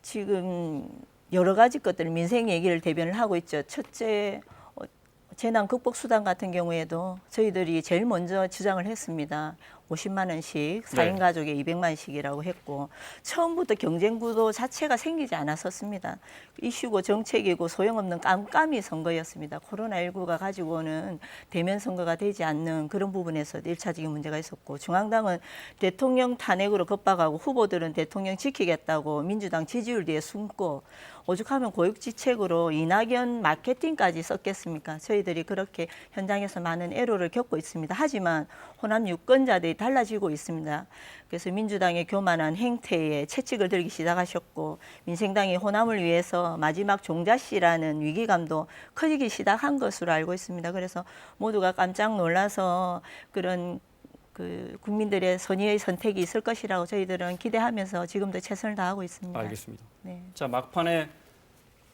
지금 여러 가지 것들 민생 얘기를 대변을 하고 있죠. 첫째, 재난 극복 수당 같은 경우에도 저희들이 제일 먼저 주장을 했습니다. 50만 원씩 4인 가족에 200만 원씩이라고 했고 처음부터 경쟁 구도 자체가 생기지 않았었습니다. 이슈고 정책이고 소용없는 깜깜이 선거였습니다. 코로나19가 가지고 오는 대면 선거가 되지 않는 그런 부분에서 1차적인 문제가 있었고 중앙당은 대통령 탄핵으로 겁박하고 후보들은 대통령 지키겠다고 민주당 지지율 뒤에 숨고 오죽하면 고육지책으로 이낙연 마케팅까지 썼겠습니까? 저희들이 그렇게 현장에서 많은 애로를 겪고 있습니다. 하지만 호남 유권자들이 달라지고 있습니다. 그래서 민주당의 교만한 행태에 채찍을 들기 시작하셨고 민생당이 호남을 위해서 마지막 종자씨라는 위기감도 커지기 시작한 것으로 알고 있습니다. 그래서 모두가 깜짝 놀라서 그런 그 국민들의 선의의 선택이 있을 것이라고 저희들은 기대하면서 지금도 최선을 다하고 있습니다. 알겠습니다. 네. 자, 막판에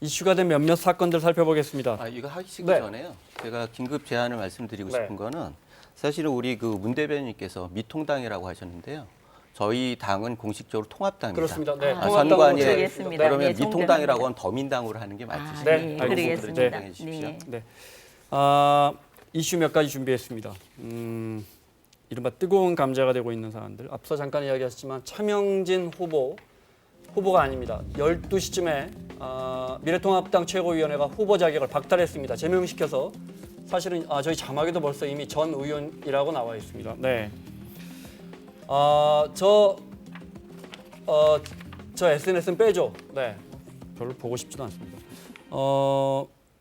이슈가 된 몇몇 사건들 살펴보겠습니다. 이거 하시기 네. 전에요. 제가 긴급 제안을 말씀드리고 네. 싶은 거는 사실은 우리 그 문 대변인께서 미통당이라고 하셨는데요. 저희 당은 공식적으로 통합당입니다. 그렇습니다. 네. 선관위에 알겠습니다. 그러면 네, 미통당이라고 하면 더민당으로 하는 게 맞으시죠? 네, 네, 알겠습니다. 그러겠습니다. 네. 주십시오. 네. 네. 이슈 몇 가지 준비했습니다. 이른바 뜨거운 감자가 되고 있는 사안들. 앞서 잠깐 이야기하셨지만 차명진 후보가 아닙니다. 12시쯤에 미래통합당 최고위원회가 후보 자격을 박탈했습니다. 제명시켜서 사실은 저희 자막에도 벌써 이미 전 의원이라고 나와 있습니다. 네. 저 SNS는 빼죠. 네. 별로 보고 싶지도 않습니다.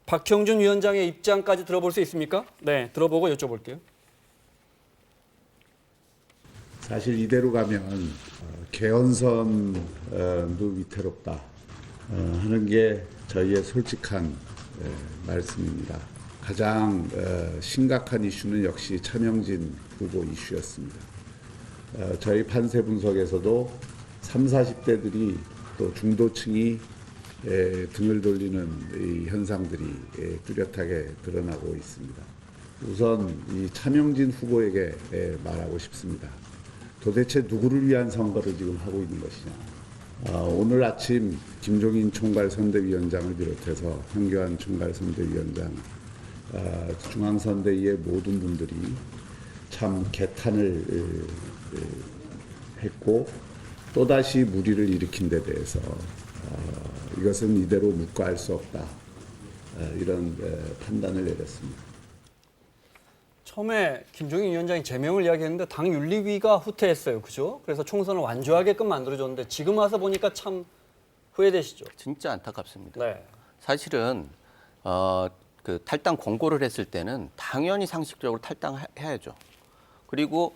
박형준 위원장의 입장까지 들어볼 수 있습니까? 네, 들어보고 여쭤볼게요. 사실 이대로 가면 개헌선도 위태롭다 하는 게 저희의 솔직한 말씀입니다. 가장 심각한 이슈는 역시 차명진 후보 이슈였습니다. 저희 판세 분석에서도 30, 40대들이 또 중도층이 등을 돌리는 이 현상들이 뚜렷하게 드러나고 있습니다. 우선 이 차명진 후보에게 말하고 싶습니다. 도대체 누구를 위한 선거를 지금 하고 있는 것이냐. 오늘 아침 김종인 총괄선대위원장을 비롯해서 황교안 총괄선대위원장, 중앙선대위의 모든 분들이 참 개탄을 했고 또다시 무리를 일으킨 데 대해서 이것은 이대로 묵과할 수 없다. 이런 판단을 내렸습니다. 처음에 김종인 위원장이 제명을 이야기했는데 당 윤리위가 후퇴했어요. 그죠? 그래서 총선을 완주하게끔 만들어줬는데 지금 와서 보니까 참 후회되시죠? 진짜 안타깝습니다. 네. 사실은 그 탈당 권고를 했을 때는 당연히 상식적으로 탈당해야죠. 그리고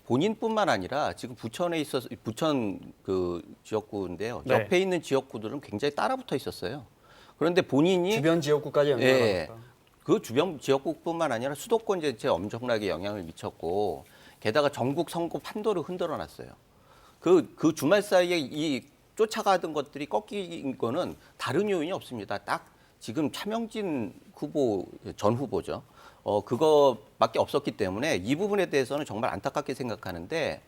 본인뿐만 아니라 지금 부천에 있어서 부천 그 지역구인데요. 네. 옆에 있는 지역구들은 굉장히 따라붙어 있었어요. 그런데 본인이 주변 지역구까지 연결하니까. 그 주변 지역구뿐만 아니라 수도권 전체에 엄청나게 영향을 미쳤고 게다가 전국 선거 판도를 흔들어 놨어요. 그 주말 사이에 이 쫓아가던 것들이 꺾인 거는 다른 요인이 없습니다. 딱 지금 차명진 후보, 전 후보죠. 그거밖에 없었기 때문에 이 부분에 대해서는 정말 안타깝게 생각하는데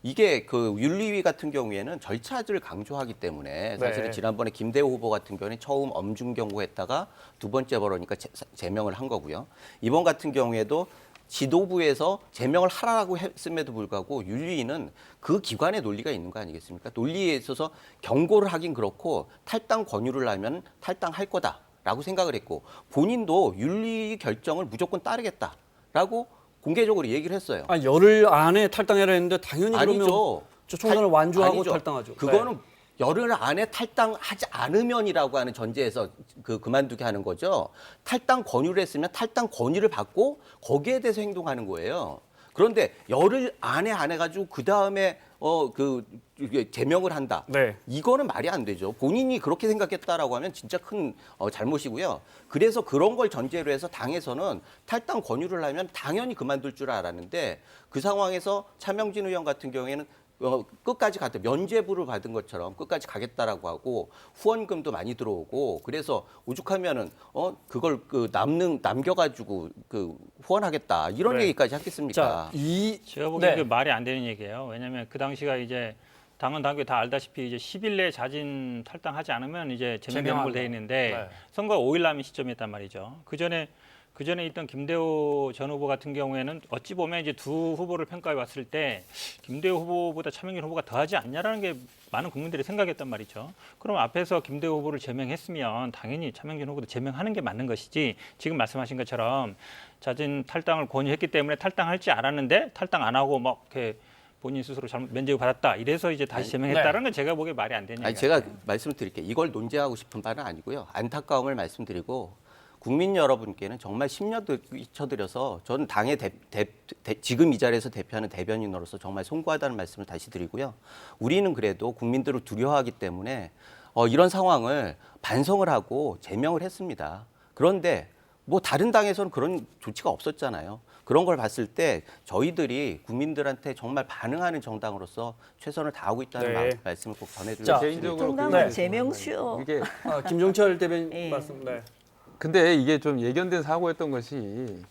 이게 그 윤리위 같은 경우에는 절차를 강조하기 때문에 사실은 네. 지난번에 김대호 후보 같은 경우는 처음 엄중 경고했다가 두 번째 벌어니까 제명을 한 거고요. 이번 같은 경우에도 지도부에서 제명을 하라고 했음에도 불구하고 윤리위는 그 기관의 논리가 있는 거 아니겠습니까? 논리에 있어서 경고를 하긴 그렇고 탈당 권유를 하면 탈당할 거다라고 생각을 했고 본인도 윤리 결정을 무조건 따르겠다라고 공개적으로 얘기를 했어요. 열흘 안에 탈당해라 했는데 당연히 그러면 아니죠. 저 총선을 완주하고 아니죠. 탈당하죠. 그거는 열흘 안에 탈당하지 않으면이라고 하는 전제에서 그만두게 하는 거죠. 탈당 권유를 했으면 탈당 권유를 받고 거기에 대해서 행동하는 거예요. 그런데 열흘 안에 안 해가지고 그 다음에 제명을 한다. 네. 이거는 말이 안 되죠. 본인이 그렇게 생각했다라고 하면 진짜 큰 잘못이고요. 그래서 그런 걸 전제로 해서 당에서는 탈당 권유를 하면 당연히 그만둘 줄 알았는데 그 상황에서 차명진 의원 같은 경우에는 끝까지 갔다 면죄부를 받은 것처럼 끝까지 가겠다라고 하고 후원금도 많이 들어오고 그래서 오죽하면은 그걸 남겨가지고 후원하겠다 이런 네. 얘기까지 하겠습니까? 제가 보기엔 네. 그 말이 안 되는 얘기예요. 왜냐하면 그 당시가 이제 당원 당규 다 알다시피 이제 10일 내에 자진 탈당하지 않으면 이제 제명되는 걸 돼 있는데 네. 선거가 5일 남은 시점이었단 말이죠. 그 전에 있던 김대호 전 후보 같은 경우에는 어찌 보면 이제 두 후보를 평가해 봤을 때 김대호 후보보다 차명진 후보가 더하지 않냐라는 게 많은 국민들이 생각했단 말이죠. 그럼 앞에서 김대호 후보를 제명했으면 당연히 차명진 후보도 제명하는 게 맞는 것이지 지금 말씀하신 것처럼 자진 탈당을 권유했기 때문에 탈당할지 알았는데 탈당 안 하고 막 이렇게 본인 스스로 잘못 면죄부 받았다. 이래서 이제 다시 제명했다는 건 제가 보기에 말이 안 되는 아니 얘기예요. 제가 말씀을 드릴게요. 이걸 논제하고 싶은 바는 아니고요. 안타까움을 말씀드리고 국민 여러분께는 정말 10년 쳐드려서 저는 당의 지금 이 자리에서 대표하는 대변인으로서 정말 송구하다는 말씀을 다시 드리고요. 우리는 그래도 국민들을 두려워하기 때문에 이런 상황을 반성을 하고 제명을 했습니다. 그런데 뭐 다른 당에서는 그런 조치가 없었잖아요. 그런 걸 봤을 때 저희들이 국민들한테 정말 반응하는 정당으로서 최선을 다하고 있다는 말씀을 꼭 전해드리고 개인적으로 통당은 제명시오. 이게 김종철 대변인 예. 말씀. 네. 근데 이게 좀 예견된 사고였던 것이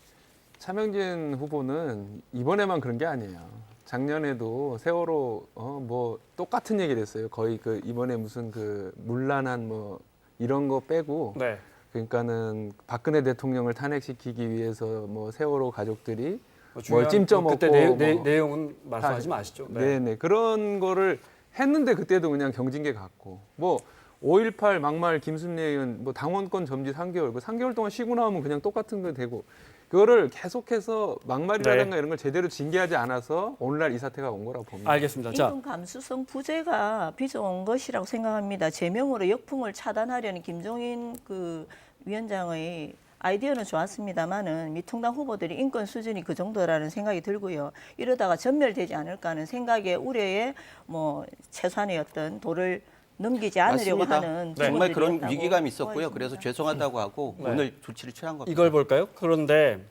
차명진 후보는 이번에만 그런 게 아니에요. 작년에도 세월호 뭐 똑같은 얘기를 했어요. 거의 그 이번에 무슨 그 문란한 뭐 이런 거 빼고 네. 그러니까는 박근혜 대통령을 탄핵시키기 위해서 뭐 세월호 가족들이 뭘 중요한 찜쪄먹고 그때 뭐 내용은 말씀하지 마시죠. 네네 그런 거를 했는데 그때도 그냥 경징계 갔고 뭐 5.18 막말 김순례 의원 뭐 당원권 점지 3개월 그 3개월 동안 쉬고 나오면 그냥 똑같은 거 되고 그거를 계속해서 막말이라든가 이런 걸 제대로 징계하지 않아서 오늘날 이 사태가 온 거라고 봅니다. 알겠습니다. 자, 인권 감수성 부재가 빚어온 것이라고 생각합니다. 제명으로 역풍을 차단하려는 김종인 그 위원장의 아이디어는 좋았습니다만은 미통당 후보들이 인권 수준이 그 정도라는 생각이 들고요. 이러다가 전멸되지 않을까 하는 생각에 우려에 뭐 최소한의 어떤 도를 넘기지 않으려고 맞습니다. 하는 정말 그런 부분들이었다고 위기감이 있었고요. 보여집니다. 그래서 죄송하다고 하고 네. 오늘 조치를 취한 겁니다. 이걸 볼까요? 그런데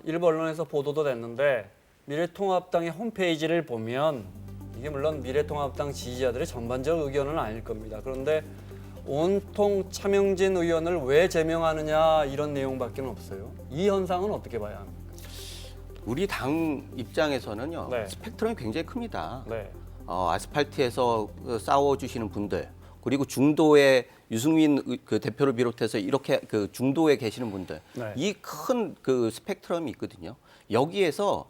일부 언론에서 보도도 됐는데 미래통합당의 홈페이지를 보면 이게 물론 미래통합당 지지자들의 전반적 의견은 아닐 겁니다. 그런데 온통 차명진 의원을 왜 제명하느냐 이런 내용밖에 없어요. 이 현상은 어떻게 봐야 합니까? 우리 당 입장에서는요. 네. 스펙트럼이 굉장히 큽니다. 네. 아스팔트에서 싸워주시는 분들 그리고 중도에 유승민 그 대표를 비롯해서 이렇게 그 중도에 계시는 분들 네. 이 큰 그 스펙트럼이 있거든요. 여기에서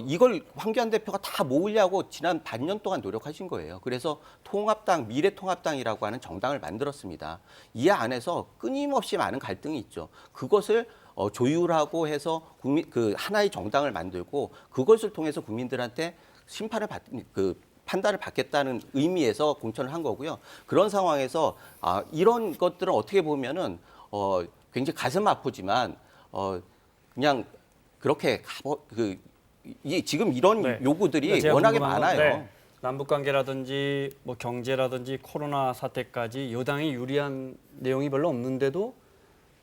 이걸 황교안 대표가 다 모으려고 지난 반년 동안 노력하신 거예요. 그래서 통합당, 미래통합당이라고 하는 정당을 만들었습니다. 이 안에서 끊임없이 많은 갈등이 있죠. 그것을 조율하고 해서 그 하나의 정당을 만들고 그것을 통해서 국민들한테 심판을 판단을 받겠다는 의미에서 공천을 한 거고요. 그런 상황에서 이런 것들은 어떻게 보면은 굉장히 가슴 아프지만 그냥 그렇게 지금 이런 네. 요구들이 제가 워낙에 궁금한 건, 많아요. 네. 남북 관계라든지 뭐 경제라든지 코로나 사태까지 여당이 유리한 내용이 별로 없는데도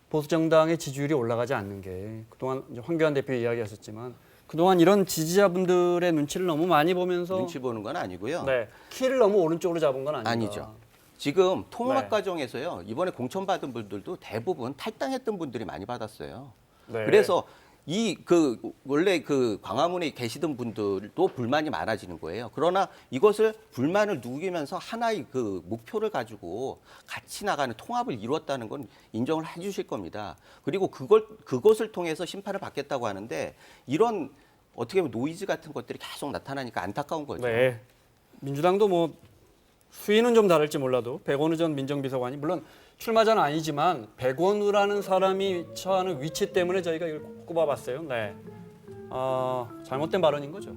보수 정당의 지지율이 올라가지 않는 게 그동안 이제 황교안 대표 이야기하셨지만 그동안 이런 지지자분들의 눈치를 너무 많이 보면서 눈치 보는 건 아니고요. 네, 키를 너무 오른쪽으로 잡은 건 아니다. 아니죠. 지금 통합 네. 과정에서요. 이번에 공천 받은 분들도 대부분 탈당했던 분들이 많이 받았어요. 네. 그래서 원래 그 광화문에 계시던 분들도 불만이 많아지는 거예요. 그러나 이것을 불만을 누기면서 하나의 그 목표를 가지고 같이 나가는 통합을 이루었다는 건 인정을 해주실 겁니다. 그리고 그것을 통해서 심판을 받겠다고 하는데 이런 어떻게 보면 노이즈 같은 것들이 계속 나타나니까 안타까운 거죠. 네. 민주당도 뭐 수위는 좀 다를지 몰라도 백원우 전 민정비서관이 물론 출마자는 아니지만 백원우라는 사람이 처하는 위치 때문에 저희가 이걸 꼽아봤어요. 네. 잘못된 발언인 거죠.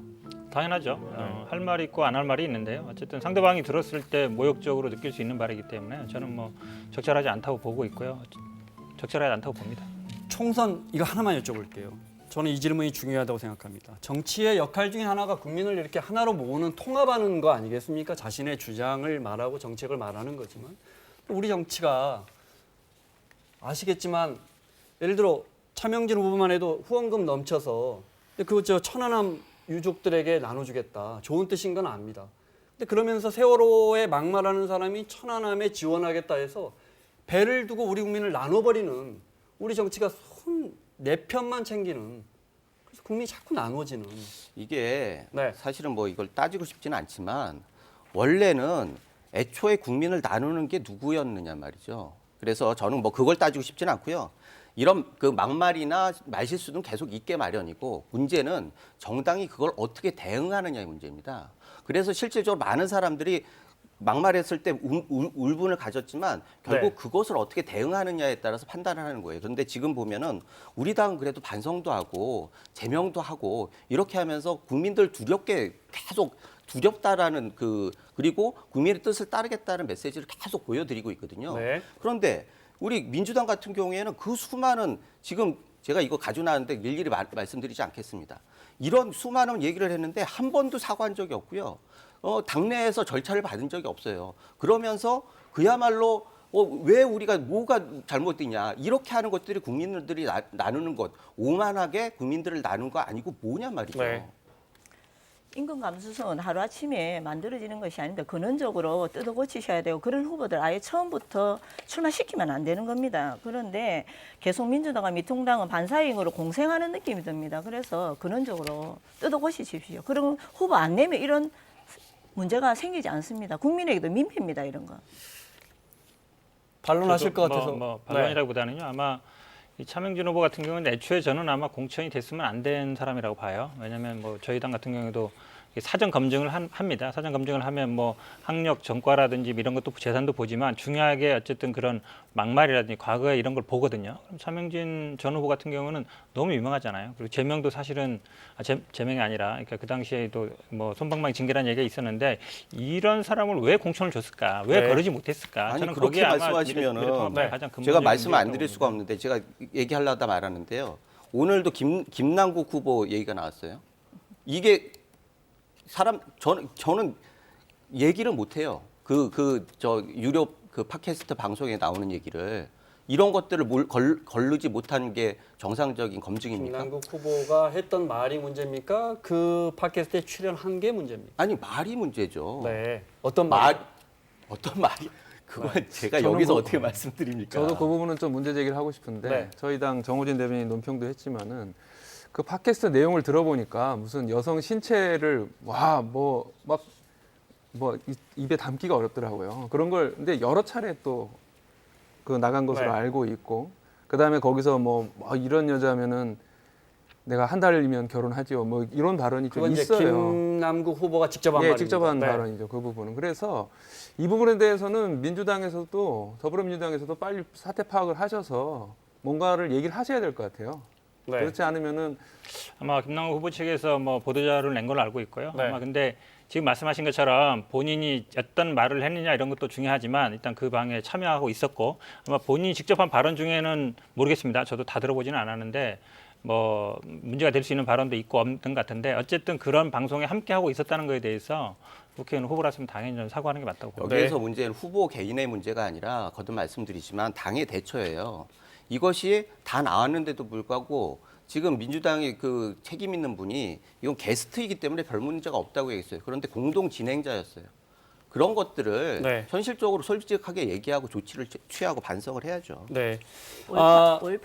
당연하죠. 할 말이 있고 안 할 말이 있는데요. 어쨌든 상대방이 들었을 때 모욕적으로 느낄 수 있는 말이기 때문에 저는 뭐 적절하지 않다고 보고 있고요. 적절하지 않다고 봅니다. 총선 이거 하나만 여쭤볼게요. 저는 이 질문이 중요하다고 생각합니다. 정치의 역할 중에 하나가 국민을 이렇게 하나로 모으는 통합하는 거 아니겠습니까? 자신의 주장을 말하고 정책을 말하는 거지만 우리 정치가 아시겠지만 예를 들어 차명진 후보만 해도 후원금 넘쳐서 그거 천안함 유족들에게 나눠주겠다. 좋은 뜻인 건 압니다. 근데 그러면서 세월호에 막말하는 사람이 천안함에 지원하겠다 해서 배를 두고 우리 국민을 나눠버리는 우리 정치가 내 편만 챙기는 그래서 국민이 자꾸 나눠지는 이게 네. 사실은 뭐 이걸 따지고 싶지는 않지만 원래는 애초에 국민을 나누는 게 누구였느냐 말이죠. 그래서 저는 뭐 그걸 따지고 싶지는 않고요. 이런 그 막말이나 말실수는 계속 있게 마련이고 문제는 정당이 그걸 어떻게 대응하느냐의 문제입니다. 그래서 실질적으로 많은 사람들이 막말했을 때 울분을 가졌지만 결국 네. 그것을 어떻게 대응하느냐에 따라서 판단을 하는 거예요. 그런데 지금 보면은 우리 당은 그래도 반성도 하고 제명도 하고 이렇게 하면서 국민들 계속 두렵다라는 그리고 국민의 뜻을 따르겠다는 메시지를 계속 보여드리고 있거든요. 네. 그런데 우리 민주당 같은 경우에는 그 수많은 지금 제가 이거 가지고 나왔는데 일일이 말씀드리지 않겠습니다. 이런 수많은 얘기를 했는데 한 번도 사과한 적이 없고요. 당내에서 절차를 받은 적이 없어요. 그러면서 그야말로 왜 우리가 뭐가 잘못됐냐 이렇게 하는 것들이 국민들이 나누는 것 오만하게 국민들을 나누는 거 아니고 뭐냐 말이죠. 네. 임금 감수성은 하루아침에 만들어지는 것이 아닌데 근원적으로 뜯어 고치셔야 되고 그런 후보들 아예 처음부터 출마시키면 안 되는 겁니다. 그런데 계속 민주당과 미통당은 반사행으로 공생하는 느낌이 듭니다. 그래서 근원적으로 뜯어 고치십시오. 그럼 후보 안 내면 이런 문제가 생기지 않습니다. 국민에게도 민폐입니다. 이런 거. 반론하실 것 같아서. 반론이라기보다는요. 아마 이 차명진 후보 같은 경우는 애초에 저는 아마 공천이 됐으면 안 된 사람이라고 봐요. 왜냐하면 뭐 저희 당 같은 경우에도 사전 검증을 합니다. 사전 검증을 하면 뭐 학력, 전과라든지 이런 것도 재산도 보지만 중요하게 어쨌든 그런 막말이라든지 과거에 이런 걸 보거든요. 그럼 차명진 전 후보 같은 경우는 너무 유명하잖아요. 그리고 제명도 사실은 제명이 아니라 그러니까 그 당시에도 뭐 솜방망이 징계라는 얘기가 있었는데 이런 사람을 왜 공천을 줬을까? 왜 네. 거르지 못했을까? 아니 저는 그렇게 거기에 아마 말씀하시면은 가장 근본적인 제가 말씀 안 문제였다고 드릴 수가 봅니다. 없는데 제가 얘기하려다 말았는데요. 오늘도 김남국 후보 얘기가 나왔어요. 이게 저는 얘기를 못 해요. 저 유료 그 팟캐스트 방송에 나오는 얘기를 이런 것들을 걸르지 못하는 게 정상적인 검증입니까? 김남국 후보가 했던 말이 문제입니까? 그 팟캐스트에 출연한 게 문제입니까? 아니 말이 문제죠. 네. 어떤 말이? 어떤 말이? 그건 제가 저는 여기서 뭐- 어떻게 말씀드립니까? 저도 그 부분은 좀 문제 제기를 하고 싶은데 네. 저희 당 정호진 대변인 논평도 했지만은 그 팟캐스트 내용을 들어보니까 무슨 여성 신체를 입에 담기가 어렵더라고요. 그런 걸 근데 여러 차례 또 그 나간 것으로 네. 알고 있고 그다음에 거기서 뭐 이런 여자면은 내가 한 달이면 결혼하지요. 뭐 이런 발언이 좀 그건 이제 있어요. 김남국 후보가 직접 한 예, 말입니다. 직접 한 네. 발언이죠. 그 부분은. 그래서 이 부분에 대해서는 민주당에서도 더불어민주당에서도 빨리 사태 파악을 하셔서 뭔가를 얘기를 하셔야 될 것 같아요. 네. 그렇지 않으면은 아마 김남국 후보 측에서 뭐 보도자료를 낸 걸로 알고 있고요. 네. 아마 근데 지금 말씀하신 것처럼 본인이 어떤 말을 했느냐 이런 것도 중요하지만 일단 그 방에 참여하고 있었고 아마 본인이 직접 한 발언 중에는 모르겠습니다. 저도 다 들어보지는 않았는데 뭐 문제가 될 수 있는 발언도 있고 없는 것 같은데 어쨌든 그런 방송에 함께 하고 있었다는 거에 대해서 국회의원 후보라서는 당연히 저는 사과하는 게 맞다고 봅니다. 여기에서 문제는 후보 개인의 문제가 아니라 거듭 말씀드리지만 당의 대처예요. 이것이 다 나왔는데도 불구하고 지금 민주당의 그 책임 있는 분이 이건 게스트이기 때문에 별 문제가 없다고 얘기했어요. 그런데 공동 진행자였어요. 그런 것들을 네. 현실적으로 솔직하게 얘기하고 조치를 취하고 반성을 해야죠. 네. 5.18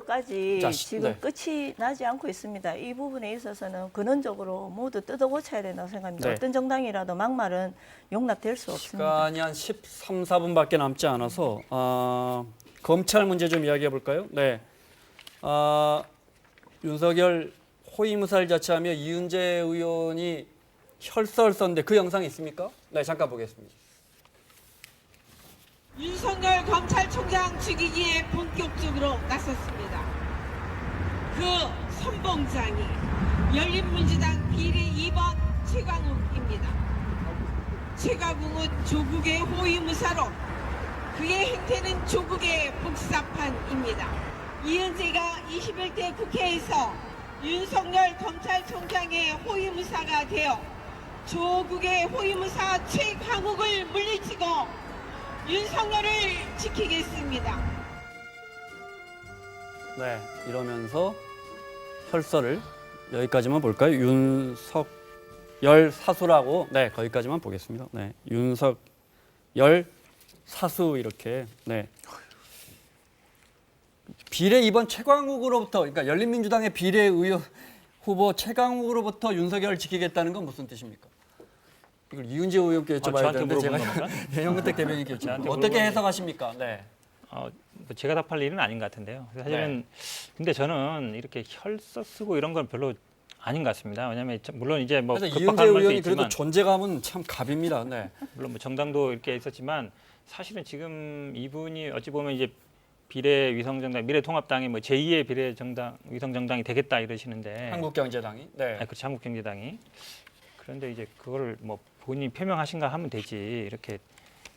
5.6까지 자, 지금 네. 끝이 나지 않고 있습니다. 이 부분에 있어서는 근원적으로 모두 뜯어 고쳐야 된다고 생각합니다. 네. 어떤 정당이라도 막말은 용납될 수 없습니다. 시간이 한 13, 14분밖에 남지 않아서 검찰 문제 좀 이야기해 볼까요? 네. 윤석열 호위무사를 자처하며 이은재 의원이 혈서를 썼는데 그 영상이 있습니까? 네, 잠깐 보겠습니다. 윤석열 검찰총장 죽이기에 본격적으로 나섰습니다. 그 선봉장이 열린민주당 비례 2번 최광욱입니다. 최광욱은 조국의 호위무사로 그의 행태는 조국의 복사판입니다. 이은재가 21대 국회에서 윤석열 검찰총장의 호위무사가 되어 조국의 호위무사 최광욱을 물리치고 윤석열을 지키겠습니다. 네, 이러면서 혈서를 여기까지만 볼까요? 윤석열 사수라고 네, 거기까지만 보겠습니다. 네, 윤석열 사수 이렇게 네. 비례 2번 최광욱으로부터 그러니까 열린민주당의 비례 의원 후보 최광욱으로부터 윤석열을 지키겠다는 건 무슨 뜻입니까? 이걸 이은재 의원께 여쭤봐야 저한테 되는데 제가 물어본 건가? 배영근택 대변인께 저한테 어떻게 물어본 해석하십니까? 네. 뭐 제가 답할 일은 아닌 것 같은데요. 사실은 근데 저는 이렇게 혈서 쓰고 이런 건 별로 아닌 것 같습니다. 왜냐하면 물론 이제 뭐 그래서 이은재 급박한 말도 의원이 있지만 그래도 존재감은 참 갑입니다. 네. 물론 뭐 정당도 이렇게 있었지만 사실은 지금 이분이 어찌 보면 이제 비례 위성정당, 미래통합당이 뭐 제2의 비례 정당, 위성정당이 되겠다 이러시는데 한국경제당이. 네. 그렇죠, 한국경제당이. 그런데 이제 그거를 뭐 본인이 표명하신가 하면 되지 이렇게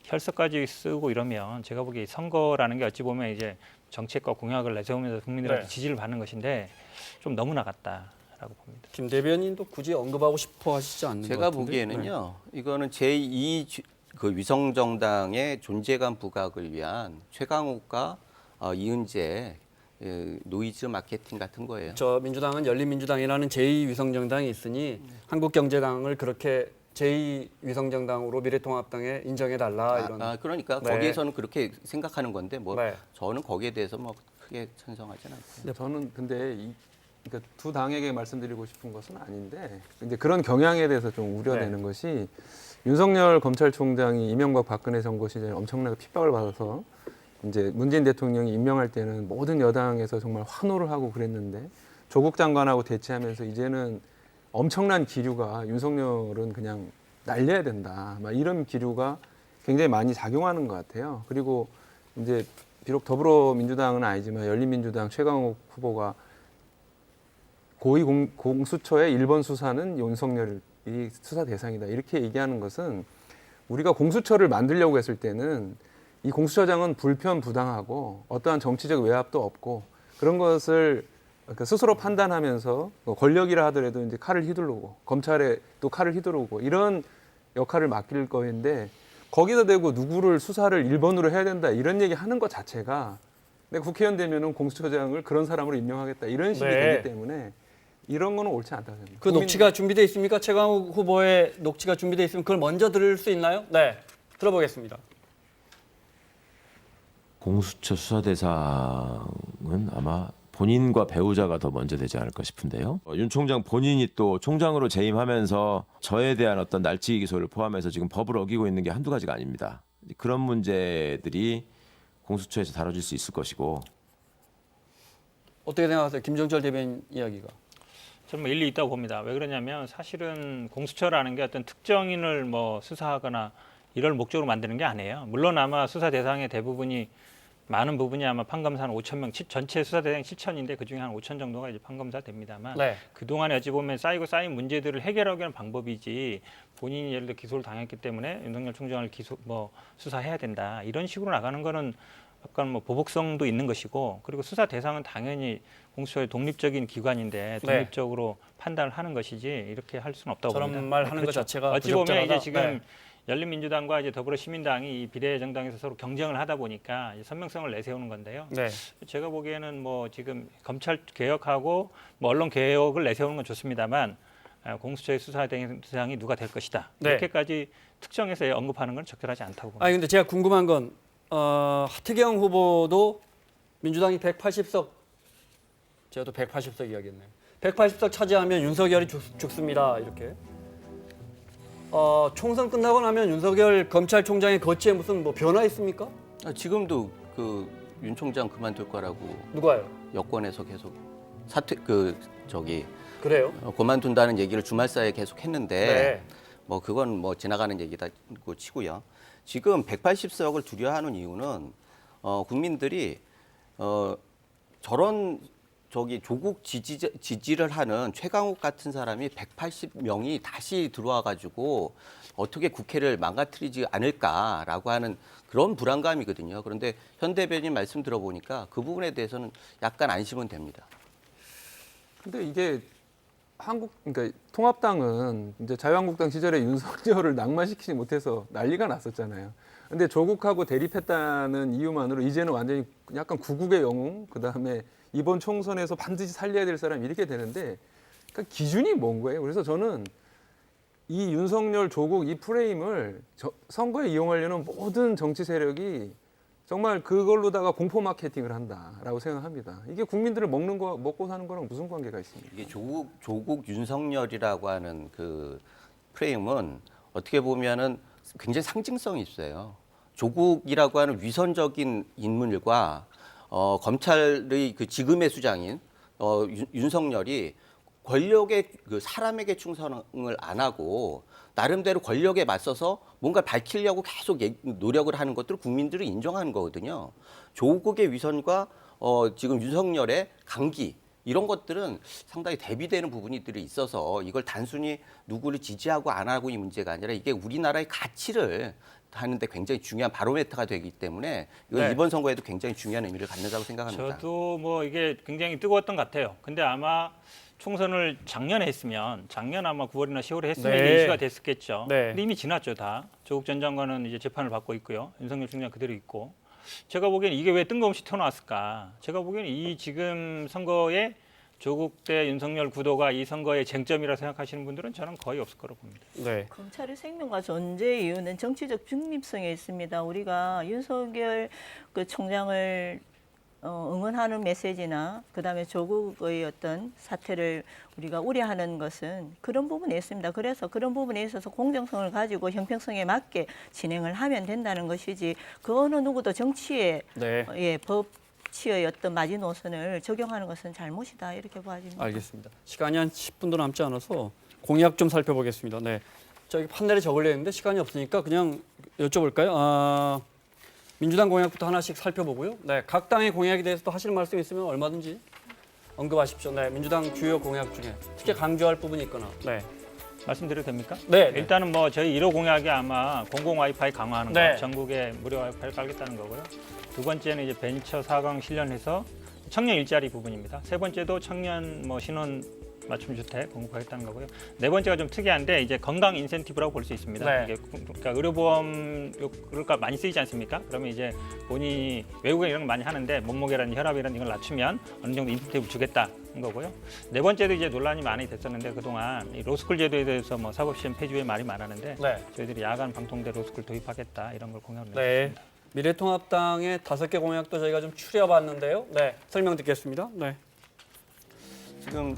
혈서까지 쓰고 이러면 제가 보기에 선거라는 게 어찌 보면 이제 정책과 공약을 내세우면서 국민들한테 네. 지지를 받는 것인데 좀 너무 나갔다라고 봅니다. 김 대변인도 굳이 언급하고 싶어 하시지 않는 것 제가 같은데. 보기에는요. 이거는 제2 그 위성정당의 존재감 부각을 위한 최강욱과 이은재 노이즈 마케팅 같은 거예요. 저 민주당은 열린민주당이라는 제2위성정당이 있으니 한국경제당을 그렇게 제2위성정당으로 미래통합당에 인정해달라 이런. 그러니까 네. 거기에서는 그렇게 생각하는 건데 뭐 네. 저는 거기에 대해서 뭐 크게 찬성하지는 않고요. 저는 근데 그러니까 두 당에게 말씀드리고 싶은 것은 아닌데 이제 그런 경향에 대해서 좀 우려되는 것이 윤석열 검찰총장이 이명박 박근혜 정부 시절에 엄청나게 핍박을 받아서 이제 문재인 대통령이 임명할 때는 모든 여당에서 정말 환호를 하고 그랬는데 조국 장관하고 대치하면서 이제는 엄청난 기류가 윤석열은 그냥 날려야 된다. 막 이런 기류가 굉장히 많이 작용하는 것 같아요. 그리고 이제 비록 더불어민주당은 아니지만 열린민주당 최강욱 후보가 고위공수처의 1번 수사는 윤석열이 수사 대상이다. 이렇게 얘기하는 것은 우리가 공수처를 만들려고 했을 때는 이 공수처장은 불편부당하고 어떠한 정치적 외압도 없고 그런 것을 스스로 판단하면서 권력이라 하더라도 이제 칼을 휘두르고 검찰에 또 칼을 휘두르고 이런 역할을 맡길 거인데 거기다 대고 누구를 수사를 1번으로 해야 된다 이런 얘기 하는 것 자체가 내가 국회의원 되면은 공수처장을 그런 사람으로 임명하겠다 이런 식이 되기 때문에 이런 거는 옳지 않다고 생각합니다. 그 녹취가 준비되어 있습니까? 최강욱 후보의 녹취가 준비되어 있으면 그걸 먼저 들을 수 있나요? 네, 들어보겠습니다. 공수처 수사 대상은 아마 본인과 배우자가 더 먼저 되지 않을까 싶은데요. 윤 총장 본인이 또 총장으로 재임하면서 저에 대한 어떤 날치기 기소를 포함해서 지금 법을 어기고 있는 게 한두 가지가 아닙니다. 그런 문제들이 공수처에서 다뤄질 수 있을 것이고. 어떻게 생각하세요? 김종철 대변인 이야기가. 저는 뭐 일리 있다고 봅니다. 왜 그러냐면 사실은 공수처라는 게 어떤 특정인을 뭐 수사하거나 이럴 목적으로 만드는 게 아니에요. 물론 아마 수사 대상의 대부분이 많은 부분이 아마 판검사 한 5천 명, 전체 수사 대상 7천인데 그중에 한 5천 정도가 이제 판검사 됩니다만 그동안에 어찌 보면 쌓인 문제들을 해결하기 위한 방법이지 본인이 예를 들어 기소를 당했기 때문에 윤석열 총장을 수사해야 된다. 이런 식으로 나가는 거는 약간 뭐 보복성도 있는 것이고 그리고 수사 대상은 당연히 공수처의 독립적인 기관인데 독립적으로 판단을 하는 것이지 이렇게 할 수는 없다고 봅니다. 저런 말 하는 것 자체가 어찌 보면 부적절하다. 이제 지금 열린민주당과 이제 더불어시민당이 이 비례정당에서 서로 경쟁을 하다 보니까 이제 선명성을 내세우는 건데요. 제가 보기에는 뭐 지금 검찰 개혁하고 뭐 언론 개혁을 내세우는 건 좋습니다만 공수처의 수사 대상이 누가 될 것이다. 이렇게까지 특정해서 언급하는 건 적절하지 않다고 봅니다. 근데 제가 궁금한 건 하태경 후보도 민주당이 180석, 제가 또 180석 이야기했네요. 180석 차지하면 윤석열이 죽습니다. 이렇게. 총선 끝나고 나면 윤석열 검찰총장의 거치에 무슨 뭐 변화 있습니까? 지금도 그 윤 총장 그만둘 거라고 누가요? 여권에서 계속 그래요? 그만둔다는 얘기를 주말 사이에 계속 했는데 뭐 그건 뭐 지나가는 얘기다고 치고요. 지금 180석을 두려워하는 이유는 국민들이 저런 조국 지지를 하는 최강욱 같은 사람이 180명이 다시 들어와 가지고 어떻게 국회를 망가뜨리지 않을까라고 하는 그런 불안감이거든요. 그런데 현 대변인 말씀 들어보니까 그 부분에 대해서는 약간 안심은 됩니다. 근데 이게 그러니까 통합당은 이제 자유한국당 시절에 윤석열을 낙마시키지 못해서 난리가 났었잖아요. 근데 조국하고 대립했다는 이유만으로 이제는 완전히 약간 구국의 영웅, 그다음에 이번 총선에서 반드시 살려야 될 사람 이렇게 되는데 그러니까 기준이 뭔 거예요? 그래서 저는 이 윤석열 조국 이 프레임을 선거에 이용하려는 모든 정치 세력이 정말 그걸로다가 공포 마케팅을 한다라고 생각합니다. 이게 국민들을 먹고 사는 거랑 무슨 관계가 있습니까? 이게 조국 윤석열이라고 하는 그 프레임은 어떻게 보면은 굉장히 상징성이 있어요. 조국이라고 하는 위선적인 인물과 검찰의 그 지금의 수장인 윤석열이 권력의 그 사람에게 충성을 안 하고 나름대로 권력에 맞서서 뭔가 밝히려고 계속 노력을 하는 것들을 국민들이 인정하는 거거든요. 조국의 위선과 지금 윤석열의 강기 이런 것들은 상당히 대비되는 부분들이 있어서 이걸 단순히 누구를 지지하고 안 하고의 문제가 아니라 이게 우리나라의 가치를 하는데 굉장히 중요한 바로메터가 되기 때문에 이건 네. 이번 선거에도 굉장히 중요한 의미를 갖는다고 생각합니다. 저도 뭐 이게 굉장히 뜨거웠던 것 같아요. 근데 아마 총선을 작년에 했으면 작년 아마 9월이나 10월에 했으면 네. 이게 이슈가 됐었겠죠. 네. 근데 이미 지났죠 다. 조국 전 장관은 이제 재판을 받고 있고요. 윤석열 총장 그대로 있고. 제가 보기에는 이게 왜 뜬금없이 튀어나왔을까? 제가 보기에는 이 지금 선거에 조국 대 윤석열 구도가 이 선거의 쟁점이라 생각하시는 분들은 저는 거의 없을 거라고 봅니다. 네. 검찰의 생명과 존재 이유는 정치적 중립성에 있습니다. 우리가 윤석열 그 총장을 응원하는 메시지나 그다음에 조국의 어떤 사태를 우리가 우려하는 것은 그런 부분에 있습니다. 그래서 그런 부분에 있어서 공정성을 가지고 형평성에 맞게 진행을 하면 된다는 것이지 그 어느 누구도 정치에 네. 법치의 어떤 마지노선을 적용하는 것은 잘못이다 이렇게 보아집니다. 알겠습니다. 시간이 한 10분도 남지 않아서 공약 좀 살펴보겠습니다. 네. 저기 판넬에 적으려 했는데 시간이 없으니까 그냥 여쭤볼까요? 민주당 공약부터 하나씩 살펴보고요. 네, 각 당의 공약에 대해서도 하실 말씀 있으면 얼마든지 언급하십시오. 네, 민주당 주요 공약 중에 특히 강조할 부분이 있거나. 네. 말씀드려도 됩니까? 네. 일단은 뭐 저희 1호 공약이 아마 공공 와이파이 강화하는 네. 거, 전국에 무료 와이파이를 깔겠다는 거고요. 두 번째는 이제 벤처 4강 실현해서 청년 일자리 부분입니다. 세 번째도 청년 뭐 신혼 맞춤 주택 공급하겠다는 거고요. 네 번째가 좀 특이한데 이제 건강 인센티브라고 볼 수 있습니다. 네. 이게 그러니까 의료보험 그럴까 많이 쓰이지 않습니까? 그러면 이제 본인이 외국에 이런 거 많이 하는데 몸무게라든지 혈압이라든지 이걸 낮추면 어느 정도 인센티브 주겠다는 거고요. 네 번째도 이제 논란이 많이 됐었는데 그동안 이 로스쿨 제도에 대해서 뭐 사법시험 폐지에 말이 많았는데 네. 저희들이 야간 방통대 로스쿨 도입하겠다 이런 걸 공약을 네. 냈습니다. 미래통합당의 5개 공약도 저희가 좀 추려봤는데요. 네. 설명 듣겠습니다. 네. 지금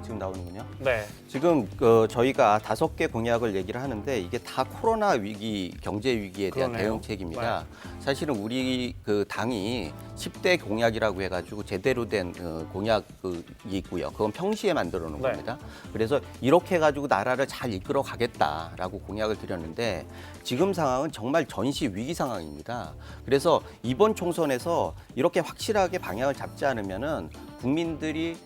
지금 나오는군요. 네. 지금 저희가 5개 공약을 얘기를 하는데 이게 다 코로나 위기, 경제 위기에 대한 그러네요. 대응책입니다. 사실은 우리 그 당이 10대 공약이라고 해가지고 제대로 된 공약이 있고요. 그건 평시에 만들어 놓은 네. 겁니다. 그래서 이렇게 해가지고 나라를 잘 이끌어 가겠다라고 공약을 드렸는데 지금 상황은 정말 전시 위기 상황입니다. 그래서 이번 총선에서 이렇게 확실하게 방향을 잡지 않으면은 국민들이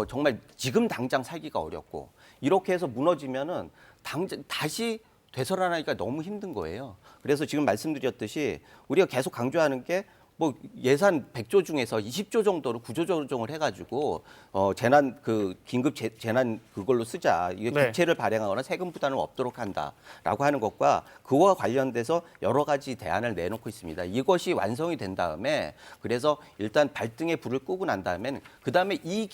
정말 지금 당장 살기가 어렵고 이렇게 해서 무너지면은 다시 되살아나기가 너무 힘든 거예요. 그래서 지금 말씀드렸듯이 우리가 계속 강조하는 게 뭐 예산 100조 중에서 20조 정도로 구조 조정을 해가지고 재난 긴급 재난 그걸로 쓰자. 이게 네. 국채를 발행하거나 세금 부담을 없도록 한다라고 하는 것과 그와 관련돼서 여러 가지 대안을 내놓고 있습니다. 이것이 완성이 된 다음에 그래서 일단 발등에 불을 끄고 난 다음엔 그 다음에 이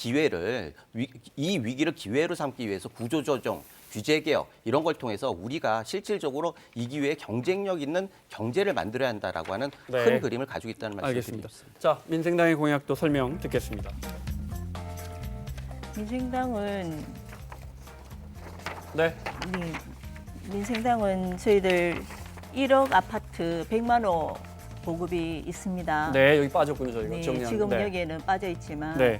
위기를 기회로 삼기 위해서 구조 조정 규제 개혁 이런 걸 통해서 우리가 실질적으로 이 기회에 경쟁력 있는 경제를 만들어야 한다라고 하는 네. 큰 그림을 가지고 있다는 말씀을 알겠습니다. 드리겠습니다. 자, 민생당의 공약도 설명 듣겠습니다. 민생당은 네. 민생당은 저희들 1억 아파트 100만 호 보급이 있습니다. 네, 여기 빠졌군요, 저희가. 네, 정리하는. 지금 네. 여기에는 빠져 있지만 네.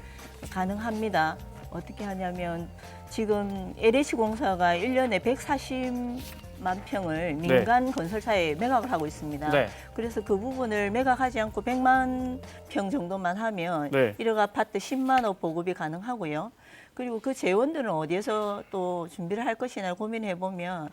가능합니다. 어떻게 하냐면 지금 LH 공사가 1년에 140만 평을 민간 건설사에 매각을 하고 있습니다. 네. 그래서 그 부분을 매각하지 않고 100만 평 정도만 하면 네. 1억 아파트 10만 호 보급이 가능하고요. 그리고 그 재원들은 어디에서 또 준비를 할 것이냐 고민해 보면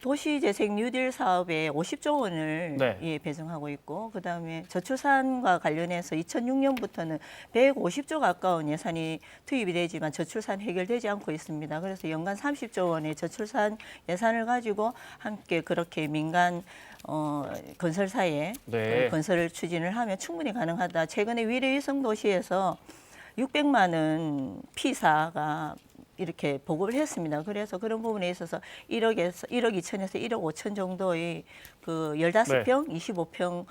도시재생 뉴딜 사업에 50조 원을 네. 배정하고 있고 그다음에 저출산과 관련해서 2006년부터는 150조 가까운 예산이 투입이 되지만 저출산 해결되지 않고 있습니다. 그래서 연간 30조 원의 저출산 예산을 가지고 함께 그렇게 민간 건설사에 네. 건설을 추진을 하면 충분히 가능하다. 최근에 위례위성 도시에서 600만 원 피사가 이렇게 보급을 했습니다. 그래서 그런 부분에 있어서 1억 2천에서 1억 5천 정도의 그 15평, 25평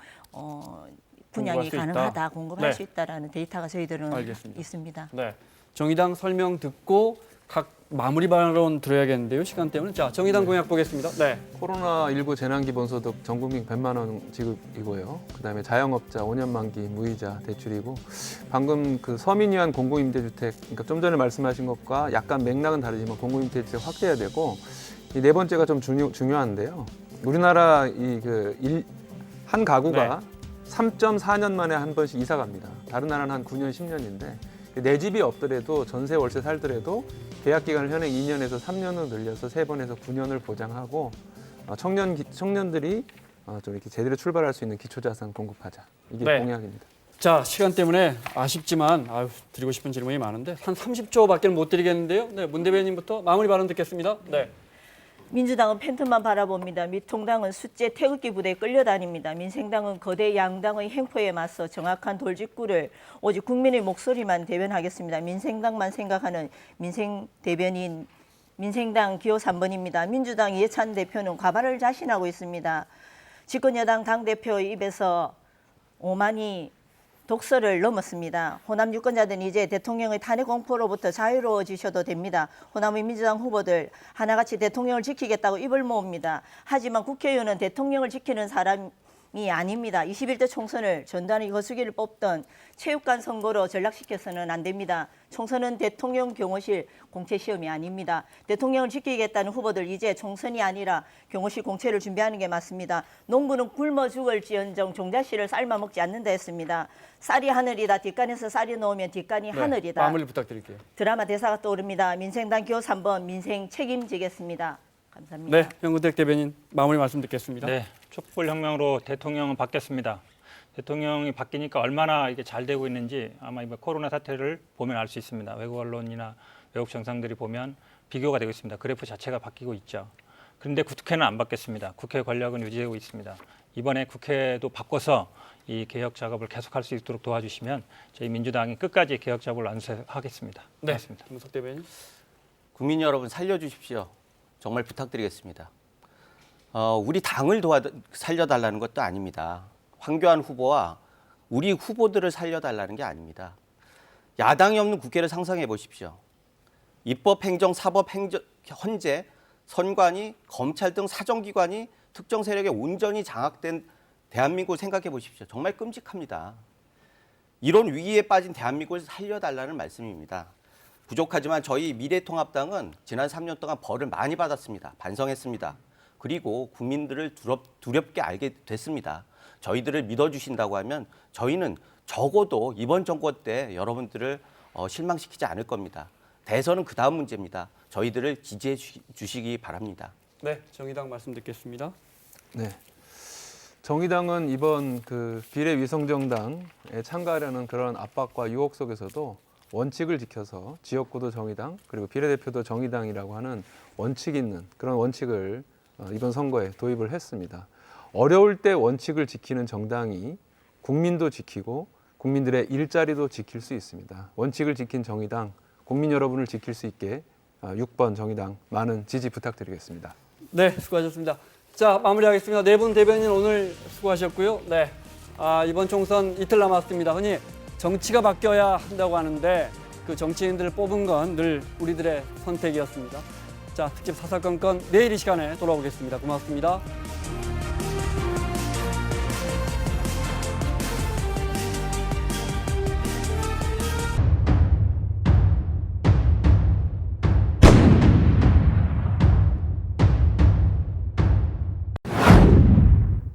분양이 가능하다, 공급할 네. 수 있다라는 데이터가 저희들은 알겠습니다. 있습니다. 네. 정의당 설명 듣고 각 마무리 발언 들어야겠는데요. 시간 때문에. 자, 정의당 공약 보겠습니다. 네. 코로나19 재난기본소득 전 국민 100만 원 지급이고요. 그다음에 자영업자 5년 만기 무이자 대출이고 방금 그 서민 위한 공공임대주택 그러니까 좀 전에 말씀하신 것과 약간 맥락은 다르지만 공공임대주택 확대해야 되고 이 네 번째가 좀 중요한데요. 우리나라 한 가구가 3.4년 만에 한 번씩 이사 갑니다. 다른 나라는 한 9년, 10년인데 내 집이 없더라도 전세 월세 살더라도 계약 기간을 현행 2년에서 3년으로 늘려서 3번에서 9년을 보장하고 청년들이 좀 이렇게 제대로 출발할 수 있는 기초자산 공급하자. 이게 네. 공약입니다. 자, 시간 때문에 아쉽지만 드리고 싶은 질문이 많은데 한 30초밖에 못 드리겠는데요. 네, 문 대변인부터 마무리 발언 듣겠습니다. 네. 민주당은 팬텀만 바라봅니다. 미통당은 숫제 태극기 부대에 끌려다닙니다. 민생당은 거대 양당의 행포에 맞서 정확한 돌직구를 오직 국민의 목소리만 대변하겠습니다. 민생당만 생각하는 민생 대변인 민생당 기호 3번입니다. 민주당 이해찬 대표는 과반을 자신하고 있습니다. 집권여당 당대표의 입에서 오만이 독서를 넘었습니다. 호남 유권자들은 이제 대통령의 탄핵 공포로부터 자유로워지셔도 됩니다. 호남의 민주당 후보들 하나같이 대통령을 지키겠다고 입을 모읍니다. 하지만 국회의원은 대통령을 지키는 사람이 아닙니다. 21대 총선을 전두환의 거수기를 뽑던 체육관 선거로 전락시켜서는 안 됩니다. 총선은 대통령 경호실 공채 시험이 아닙니다. 대통령을 지키겠다는 후보들 이제 총선이 아니라 경호실 공채를 준비하는 게 맞습니다. 농부는 굶어 죽을지언정 종자씨를 삶아 먹지 않는다 했습니다. 쌀이 하늘이다. 뒷간에서 쌀이 놓으면 뒷간이 하늘이다. 마무리 부탁드릴게요. 드라마 대사가 떠오릅니다. 민생당 기호 3번 민생 책임지겠습니다. 감사합니다. 네, 현근택 대변인 마무리 말씀 듣겠습니다. 네, 촛불혁명으로 대통령은 바뀌었습니다. 대통령이 바뀌니까 얼마나 이게 잘 되고 있는지 아마 이번 코로나 사태를 보면 알 수 있습니다. 외국 언론이나 외국 정상들이 보면 비교가 되고 있습니다. 그래프 자체가 바뀌고 있죠. 그런데 국회는 안 바뀌었습니다. 국회 권력은 유지되고 있습니다. 이번에 국회도 바꿔서 이 개혁 작업을 계속할 수 있도록 도와주시면 저희 민주당이 끝까지 개혁 작업을 완수하겠습니다. 네, 고맙습니다. 김문석 대변인. 국민 여러분 살려주십시오. 정말 부탁드리겠습니다. 우리 당을 살려달라는 것도 아닙니다. 황교안 후보와 우리 후보들을 살려달라는 게 아닙니다. 야당이 없는 국회를 상상해 보십시오. 입법, 행정, 사법, 헌재, 선관위, 검찰 등 사정기관이 특정 세력에 온전히 장악된 대한민국을 생각해 보십시오. 정말 끔찍합니다. 이런 위기에 빠진 대한민국을 살려달라는 말씀입니다. 부족하지만 저희 미래통합당은 지난 3년 동안 벌을 많이 받았습니다. 반성했습니다. 그리고 국민들을 두렵게 알게 됐습니다. 저희들을 믿어주신다고 하면 저희는 적어도 이번 정권 때 여러분들을 실망시키지 않을 겁니다. 대선은 그 다음 문제입니다. 저희들을 지지해 주시기 바랍니다. 네, 정의당 말씀 듣겠습니다. 네. 정의당은 이번 비례위성정당에 참가하려는 그런 압박과 유혹 속에서도 원칙을 지켜서 지역구도 정의당 그리고 비례대표도 정의당이라고 하는 원칙 있는 그런 원칙을 이번 선거에 도입을 했습니다. 어려울 때 원칙을 지키는 정당이 국민도 지키고 국민들의 일자리도 지킬 수 있습니다. 원칙을 지킨 정의당, 국민 여러분을 지킬 수 있게 6번 정의당 많은 지지 부탁드리겠습니다. 네, 수고하셨습니다. 자, 마무리하겠습니다. 네 분 대변인 오늘 수고하셨고요. 네, 이번 총선 이틀 남았습니다. 흔히 정치가 바뀌어야 한다고 하는데 그 정치인들을 뽑은 건 늘 우리들의 선택이었습니다. 자, 특집 사사건건 내일 이 시간에 돌아오겠습니다. 고맙습니다.